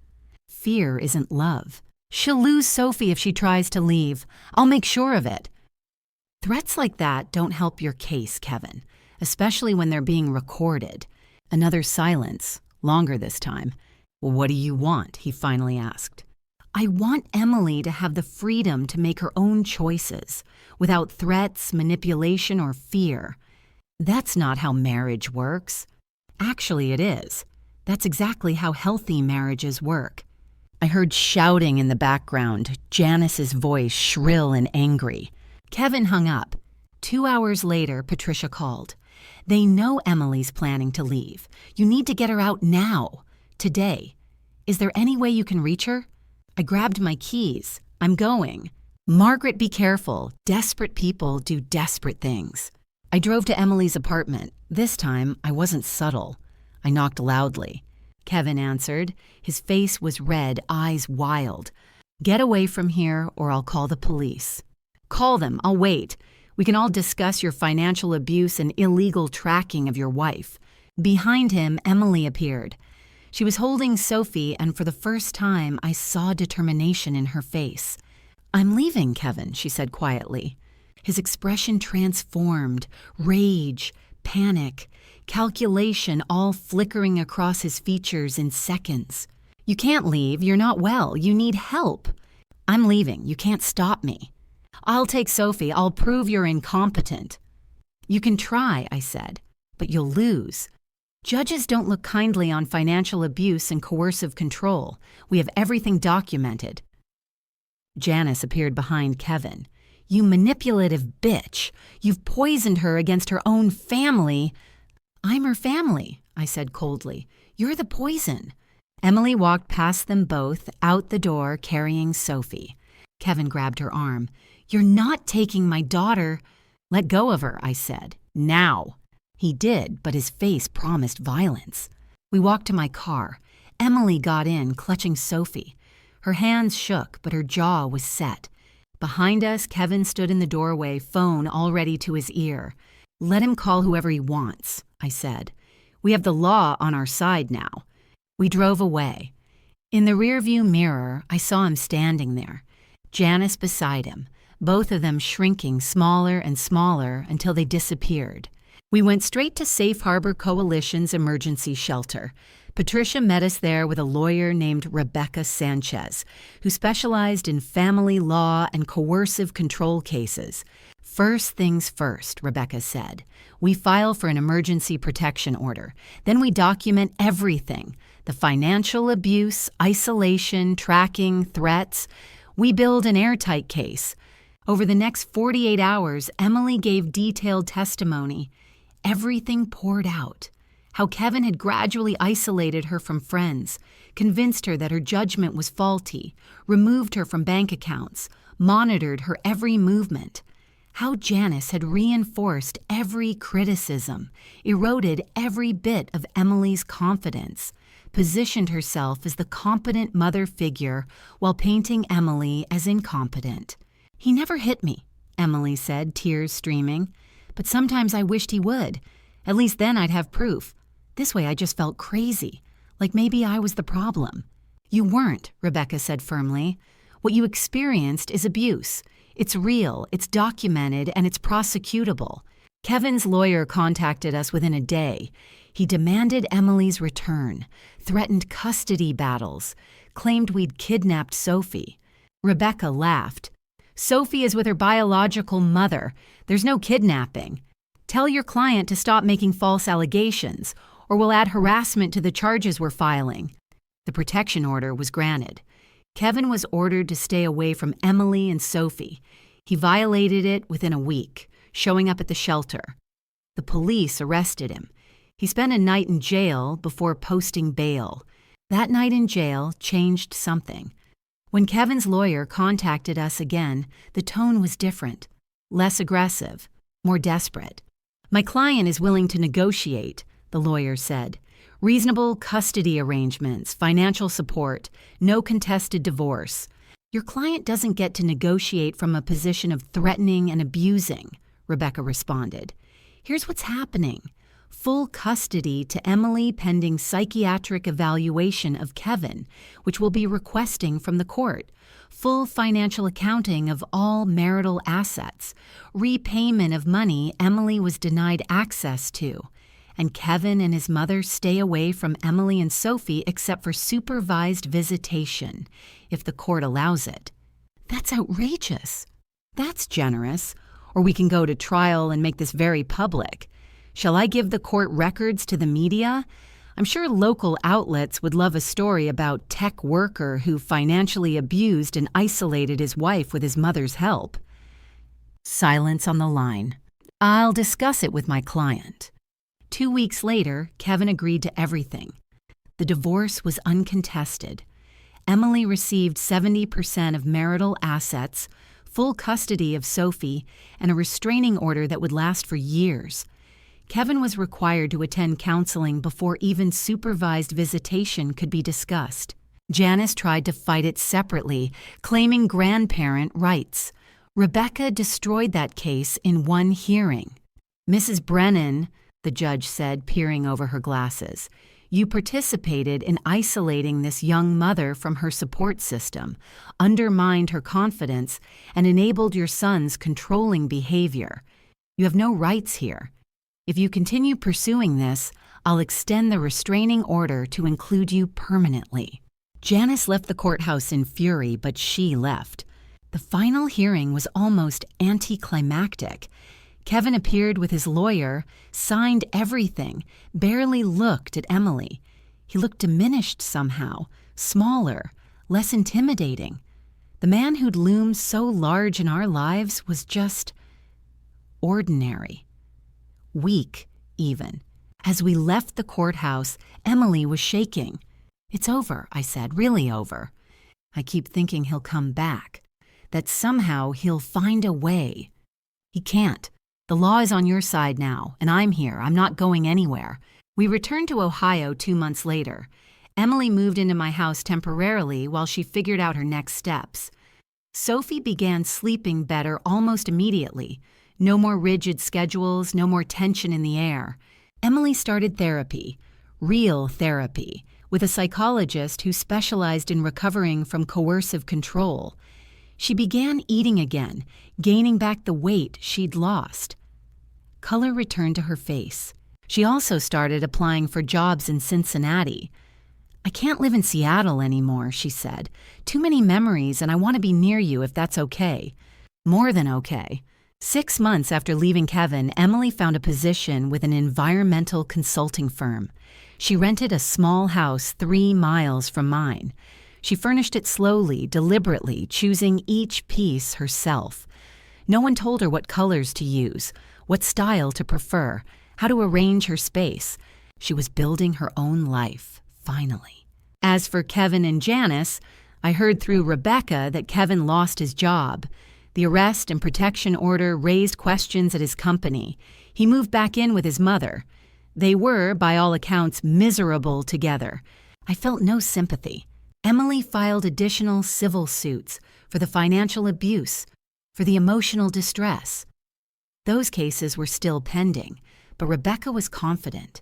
Fear isn't love. She'll lose Sophie if she tries to leave. I'll make sure of it." Threats like that don't help your case, Kevin, especially when they're being recorded. Another silence, longer this time. "What do you want?" he finally asked. "I want Emily to have the freedom to make her own choices, without threats, manipulation, or fear. That's not how marriage works." "Actually, it is. That's exactly how healthy marriages work." I heard shouting in the background, Janice's voice shrill and angry. Kevin hung up. 2 hours later, Patricia called. "They know Emily's planning to leave. You need to get her out now. Today. Is there any way you can reach her?" I grabbed my keys. "I'm going." "Margaret, be careful. Desperate people do desperate things." I drove to Emily's apartment. This time, I wasn't subtle. I knocked loudly. Kevin answered. His face was red, eyes wild. "Get away from here or I'll call the police." "Call them. I'll wait. We can all discuss your financial abuse and illegal tracking of your wife." Behind him, Emily appeared. She was holding Sophie, and for the first time, I saw determination in her face. "I'm leaving, Kevin," she said quietly. His expression transformed, rage, panic, calculation all flickering across his features in seconds. "You can't leave. You're not well. You need help." "I'm leaving. You can't stop me." "I'll take Sophie. I'll prove you're incompetent." "You can try," I said, "but you'll lose. Judges don't look kindly on financial abuse and coercive control. We have everything documented." Janice appeared behind Kevin. "You manipulative bitch. You've poisoned her against her own family." "I'm her family," I said coldly. "You're the poison." Emily walked past them both, out the door, carrying Sophie. Kevin grabbed her arm. "You're not taking my daughter." "Let go of her," I said. "Now." He did, but his face promised violence. We walked to my car. Emily got in, clutching Sophie. Her hands shook, but her jaw was set. Behind us, Kevin stood in the doorway, phone already to his ear. "Let him call whoever he wants," I said. "We have the law on our side now." We drove away. In the rearview mirror, I saw him standing there, Janice beside him, both of them shrinking smaller and smaller until they disappeared. We went straight to Safe Harbor Coalition's emergency shelter. Patricia met us there with a lawyer named Rebecca Sanchez, who specialized in family law and coercive control cases. "First things first," Rebecca said. "We file for an emergency protection order. Then we document everything: the financial abuse, isolation, tracking, threats. We build an airtight case." Over the next 48 hours, Emily gave detailed testimony. Everything poured out. How Kevin had gradually isolated her from friends, convinced her that her judgment was faulty, removed her from bank accounts, monitored her every movement. How Janice had reinforced every criticism, eroded every bit of Emily's confidence, positioned herself as the competent mother figure while painting Emily as incompetent. "He never hit me," Emily said, tears streaming. "But sometimes I wished he would. At least then I'd have proof. This way I just felt crazy, like maybe I was the problem." "You weren't," Rebecca said firmly. "What you experienced is abuse. It's real, it's documented, and it's prosecutable." Kevin's lawyer contacted us within a day. He demanded Emily's return, threatened custody battles, claimed we'd kidnapped Sophie. Rebecca laughed. "Sophie is with her biological mother. There's no kidnapping. Tell your client to stop making false allegations, or we'll add harassment to the charges we're filing." The protection order was granted. Kevin was ordered to stay away from Emily and Sophie. He violated it within a week, showing up at the shelter. The police arrested him. He spent a night in jail before posting bail. That night in jail changed something. When Kevin's lawyer contacted us again, the tone was different, less aggressive, more desperate. "My client is willing to negotiate," the lawyer said. "Reasonable custody arrangements, financial support, no contested divorce. Your client doesn't get to negotiate from a position of threatening and abusing," Rebecca responded. "Here's what's happening. Full custody to Emily pending psychiatric evaluation of Kevin, which we'll be requesting from the court. full financial accounting of all marital assets, repayment of money Emily was denied access to, and Kevin and his mother stay away from Emily and Sophie except for supervised visitation, if the court allows it. That's outrageous. That's generous. Or we can go to trial and make this very public. Shall I give the court records to the media? I'm sure local outlets would love a story about tech worker who financially abused and isolated his wife with his mother's help. Silence on the line. I'll discuss it with my client. 2 weeks later, Kevin agreed to everything. The divorce was uncontested. Emily received 70% of marital assets, full custody of Sophie, and a restraining order that would last for years. Kevin was required to attend counseling before even supervised visitation could be discussed. Janice tried to fight it separately, claiming grandparent rights. Rebecca destroyed that case in one hearing. Mrs. Brennan, the judge said, peering over her glasses, you participated in isolating this young mother from her support system, undermined her confidence, and enabled your son's controlling behavior. You have no rights here. If you continue pursuing this, I'll extend the restraining order to include you permanently. Janice left the courthouse in fury, but she left. The final hearing was almost anticlimactic. Kevin appeared with his lawyer, signed everything, barely looked at Emily. He looked diminished somehow, smaller, less intimidating. The man who'd loomed so large in our lives was just ordinary. Weak, even. As we left the courthouse, Emily was shaking. It's over, I said, really over. I keep thinking he'll come back, that somehow he'll find a way. He can't. The law is on your side now, and I'm here. I'm not going anywhere. We returned to Ohio 2 months later. Emily moved into my house temporarily while she figured out her next steps. Sophie began sleeping better almost immediately. No more rigid schedules, no more tension in the air. Emily started therapy, real therapy, with a psychologist who specialized in recovering from coercive control. She began eating again, gaining back the weight she'd lost. Color returned to her face. She also started applying for jobs in Cincinnati. I can't live in Seattle anymore, she said. Too many memories, and I want to be near you if that's okay. More than okay. 6 months after leaving Kevin, Emily found a position with an environmental consulting firm. She rented a small house 3 miles from mine. She furnished it slowly, deliberately, choosing each piece herself. No one told her what colors to use, what style to prefer, how to arrange her space. She was building her own life, finally. As for Kevin and Janice, I heard through Rebecca that Kevin lost his job. The arrest and protection order raised questions at his company. He moved back in with his mother. They were, by all accounts, miserable together. I felt no sympathy. Emily filed additional civil suits for the financial abuse, for the emotional distress. Those cases were still pending, but Rebecca was confident.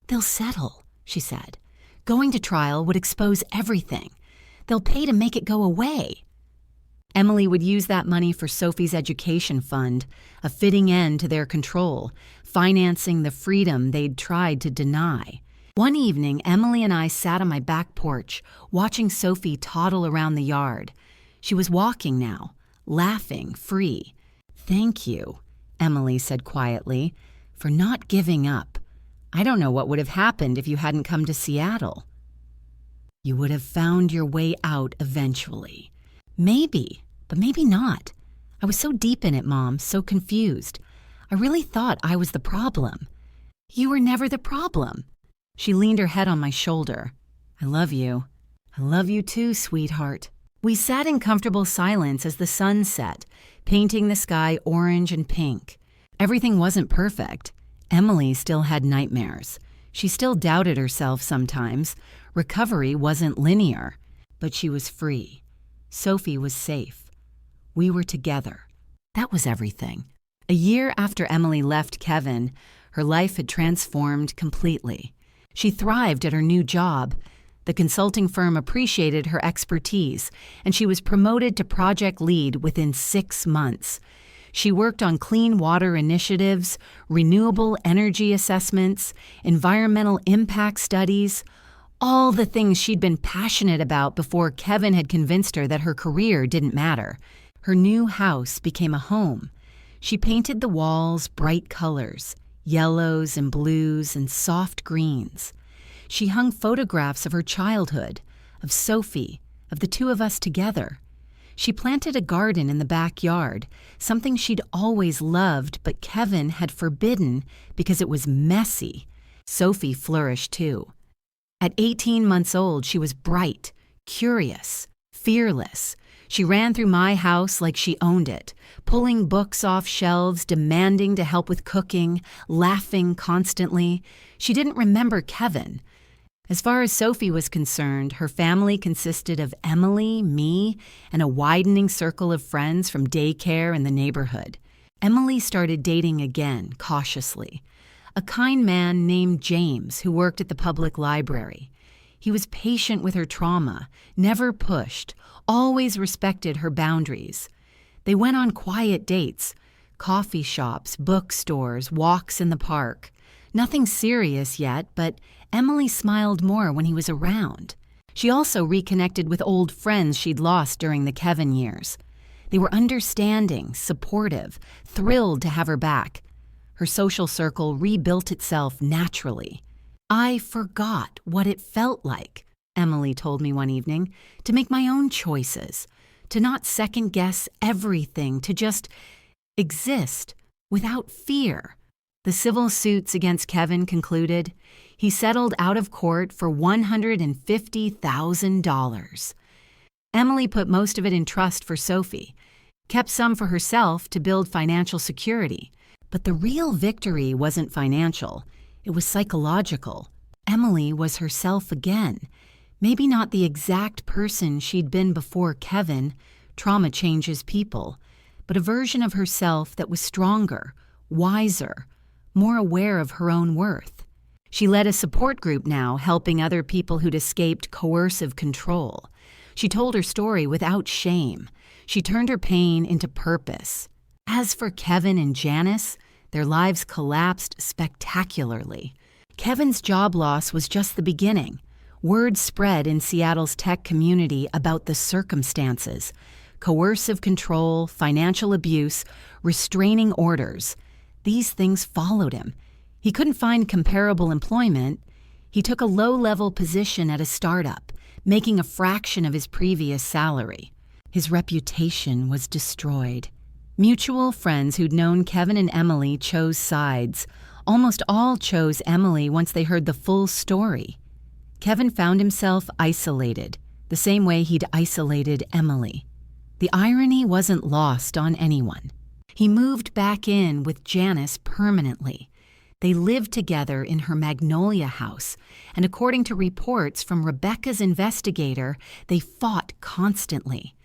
They'll settle, she said. Going to trial would expose everything. They'll pay to make it go away. Emily would use that money for Sophie's education fund, a fitting end to their control, financing the freedom they'd tried to deny. One evening, Emily and I sat on my back porch, watching Sophie toddle around the yard. She was walking now, laughing, free. Thank you, Emily said quietly, for not giving up. I don't know what would have happened if you hadn't come to Seattle. You would have found your way out eventually. Maybe, but maybe not. I was so deep in it, Mom, so confused. I really thought I was the problem. You were never the problem. She leaned her head on my shoulder. I love you. I love you too, sweetheart. We sat in comfortable silence as the sun set, painting the sky orange and pink. Everything wasn't perfect. Emily still had nightmares. She still doubted herself sometimes. Recovery wasn't linear, but she was free. Sophie was safe. We were together. That was everything. A year after Emily left Kevin, her life had transformed completely. She thrived at her new job. The consulting firm appreciated her expertise, and she was promoted to project lead within 6 months. She worked on clean water initiatives, renewable energy assessments, environmental impact studies, all the things she'd been passionate about before Kevin had convinced her that her career didn't matter. Her new house became a home. She painted the walls bright colors, yellows and blues and soft greens. She hung photographs of her childhood, of Sophie, of the two of us together. She planted a garden in the backyard, something she'd always loved but Kevin had forbidden because it was messy. Sophie flourished too. At 18 months old, she was bright, curious, fearless. She ran through my house like she owned it, pulling books off shelves, demanding to help with cooking, laughing constantly. She didn't remember Kevin. As far as Sophie was concerned, her family consisted of Emily, me, and a widening circle of friends from daycare and the neighborhood. Emily started dating again, cautiously. A kind man named James who worked at the public library. He was patient with her trauma, never pushed, always respected her boundaries. They went on quiet dates, coffee shops, bookstores, walks in the park. Nothing serious yet, but Emily smiled more when he was around. She also reconnected with old friends she'd lost during the Kevin years. They were understanding, supportive, thrilled to have her back. Her social circle rebuilt itself naturally. I forgot what it felt like, Emily told me one evening, to make my own choices, to not second-guess everything, to just exist without fear. The civil suits against Kevin concluded. He settled out of court for $150,000. Emily put most of it in trust for Sophie, kept some for herself to build financial security. But the real victory wasn't financial. It was psychological. Emily was herself again. Maybe not the exact person she'd been before Kevin. Trauma changes people. But a version of herself that was stronger, wiser, more aware of her own worth. She led a support group now, helping other people who'd escaped coercive control. She told her story without shame. She turned her pain into purpose. As for Kevin and Janice, their lives collapsed spectacularly. Kevin's job loss was just the beginning. Word spread in Seattle's tech community about the circumstances: coercive control, financial abuse, restraining orders. These things followed him. He couldn't find comparable employment. He took a low-level position at a startup, making a fraction of his previous salary. His reputation was destroyed. Mutual friends who'd known Kevin and Emily chose sides. Almost all chose Emily once they heard the full story. Kevin found himself isolated, the same way he'd isolated Emily. The irony wasn't lost on anyone. He moved back in with Janice permanently. They lived together in her Magnolia house, and according to reports from Rebecca's investigator, they fought constantly.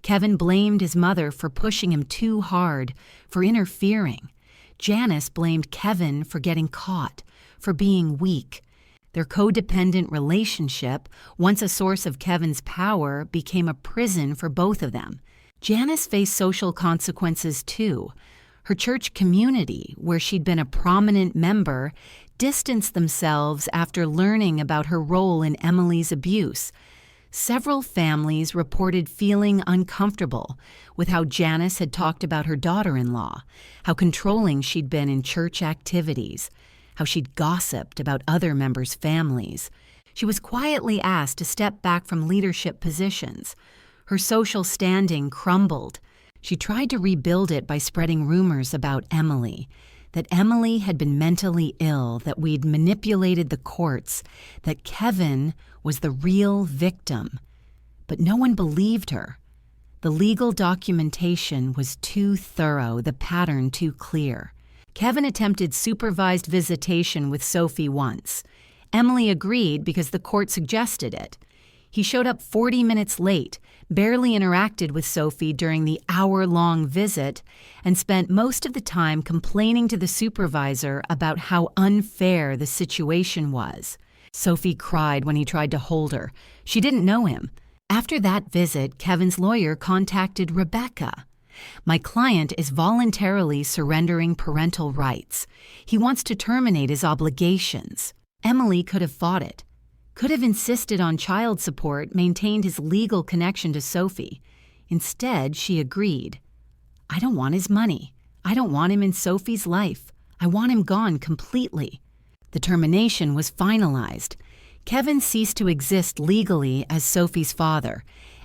Kevin blamed his mother for pushing him too hard, for interfering. Janice blamed Kevin for getting caught, for being weak. Their codependent relationship, once a source of Kevin's power, became a prison for both of them. Janice faced social consequences too. Her church community, where she'd been a prominent member, distanced themselves after learning about her role in Emily's abuse. Several families reported feeling uncomfortable with how Janice had talked about her daughter-in-law, how controlling she'd been in church activities, how she'd gossiped about other members' families. She was quietly asked to step back from leadership positions. Her social standing crumbled. She tried to rebuild it by spreading rumors about Emily, that Emily had been mentally ill, that we'd manipulated the courts, that Kevin was the real victim. But no one believed her. The legal documentation was too thorough, the pattern too clear. Kevin attempted supervised visitation with Sophie once. Emily agreed because the court suggested it. He showed up 40 minutes late, barely interacted with Sophie during the hour-long visit, and spent most of the time complaining to the supervisor about how unfair the situation was. Sophie cried when he tried to hold her. She didn't know him. After that visit, Kevin's lawyer contacted Rebecca. My client is voluntarily surrendering parental rights. He wants to terminate his obligations. Emily could have fought it, could have insisted on child support, maintained his legal connection to Sophie. Instead, she agreed. I don't want his money. I don't want him in Sophie's life. I want him gone completely. The termination was finalized. Kevin ceased to exist legally as Sophie's father.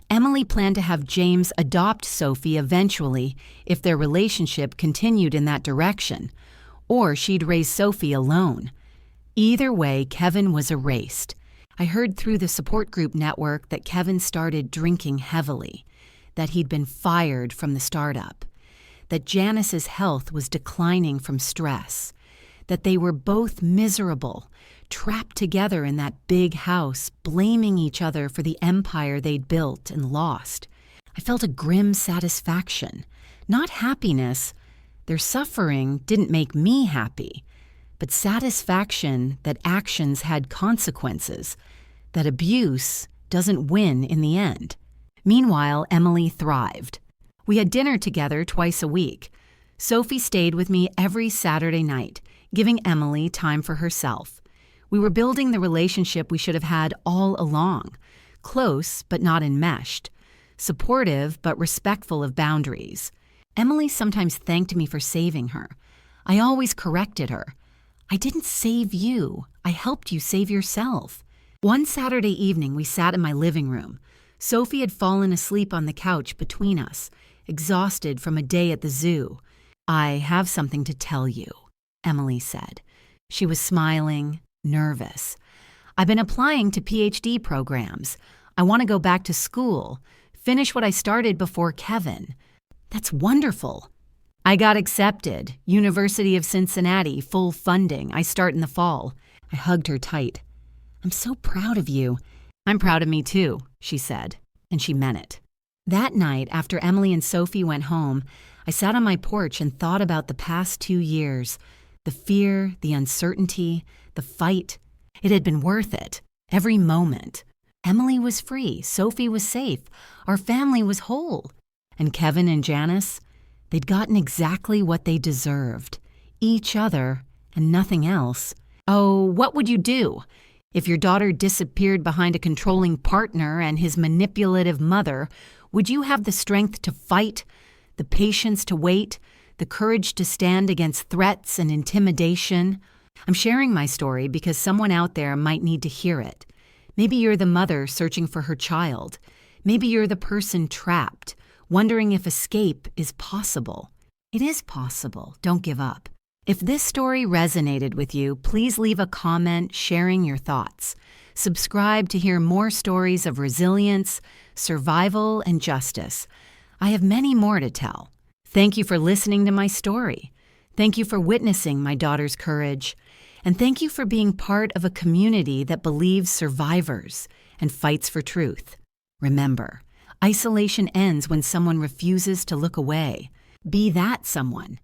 Emily planned to have James adopt Sophie eventually if their relationship continued in that direction, or she'd raise Sophie alone. Either way, Kevin was erased. I heard through the support group network that Kevin started drinking heavily, that he'd been fired from the startup, that Janice's health was declining from stress, that they were both miserable, trapped together in that big house, blaming each other for the empire they'd built and lost. I felt a grim satisfaction, not happiness. Their suffering didn't make me happy, but satisfaction that actions had consequences, that abuse doesn't win in the end. Meanwhile, Emily thrived. We had dinner together twice a week. Sophie stayed with me every Saturday night, giving Emily time for herself. We were building the relationship we should have had all along, close but not enmeshed, supportive but respectful of boundaries. Emily sometimes thanked me for saving her. I always corrected her. I didn't save you. I helped you save yourself. One Saturday evening, we sat in my living room. Sophie had fallen asleep on the couch between us, exhausted from a day at the zoo. I have something to tell you, Emily said. She was smiling, nervous. I've been applying to PhD programs. I want to go back to school, finish what I started before Kevin. That's wonderful. I got accepted. University of Cincinnati, full funding. I start in the fall. I hugged her tight. I'm so proud of you. I'm proud of me too, she said, and she meant it. That night, after Emily and Sophie went home, I sat on my porch and thought about the past 2 years. The fear, the uncertainty, the fight. It had been worth it. Every moment. Emily was free. Sophie was safe. Our family was whole. And Kevin and Janice, they'd gotten exactly what they deserved. Each other and nothing else. Oh, what would you do? If your daughter disappeared behind a controlling partner and his manipulative mother, would you have the strength to fight, the patience to wait, the courage to stand against threats and intimidation? I'm sharing my story because someone out there might need to hear it. Maybe you're the mother searching for her child. Maybe you're the person trapped, wondering if escape is possible. It is possible. Don't give up. If this story resonated with you, please leave a comment sharing your thoughts. Subscribe to hear more stories of resilience, survival, and justice. I have many more to tell. Thank you for listening to my story. Thank you for witnessing my daughter's courage. And thank you for being part of a community that believes survivors and fights for truth. Remember, isolation ends when someone refuses to look away. Be that someone.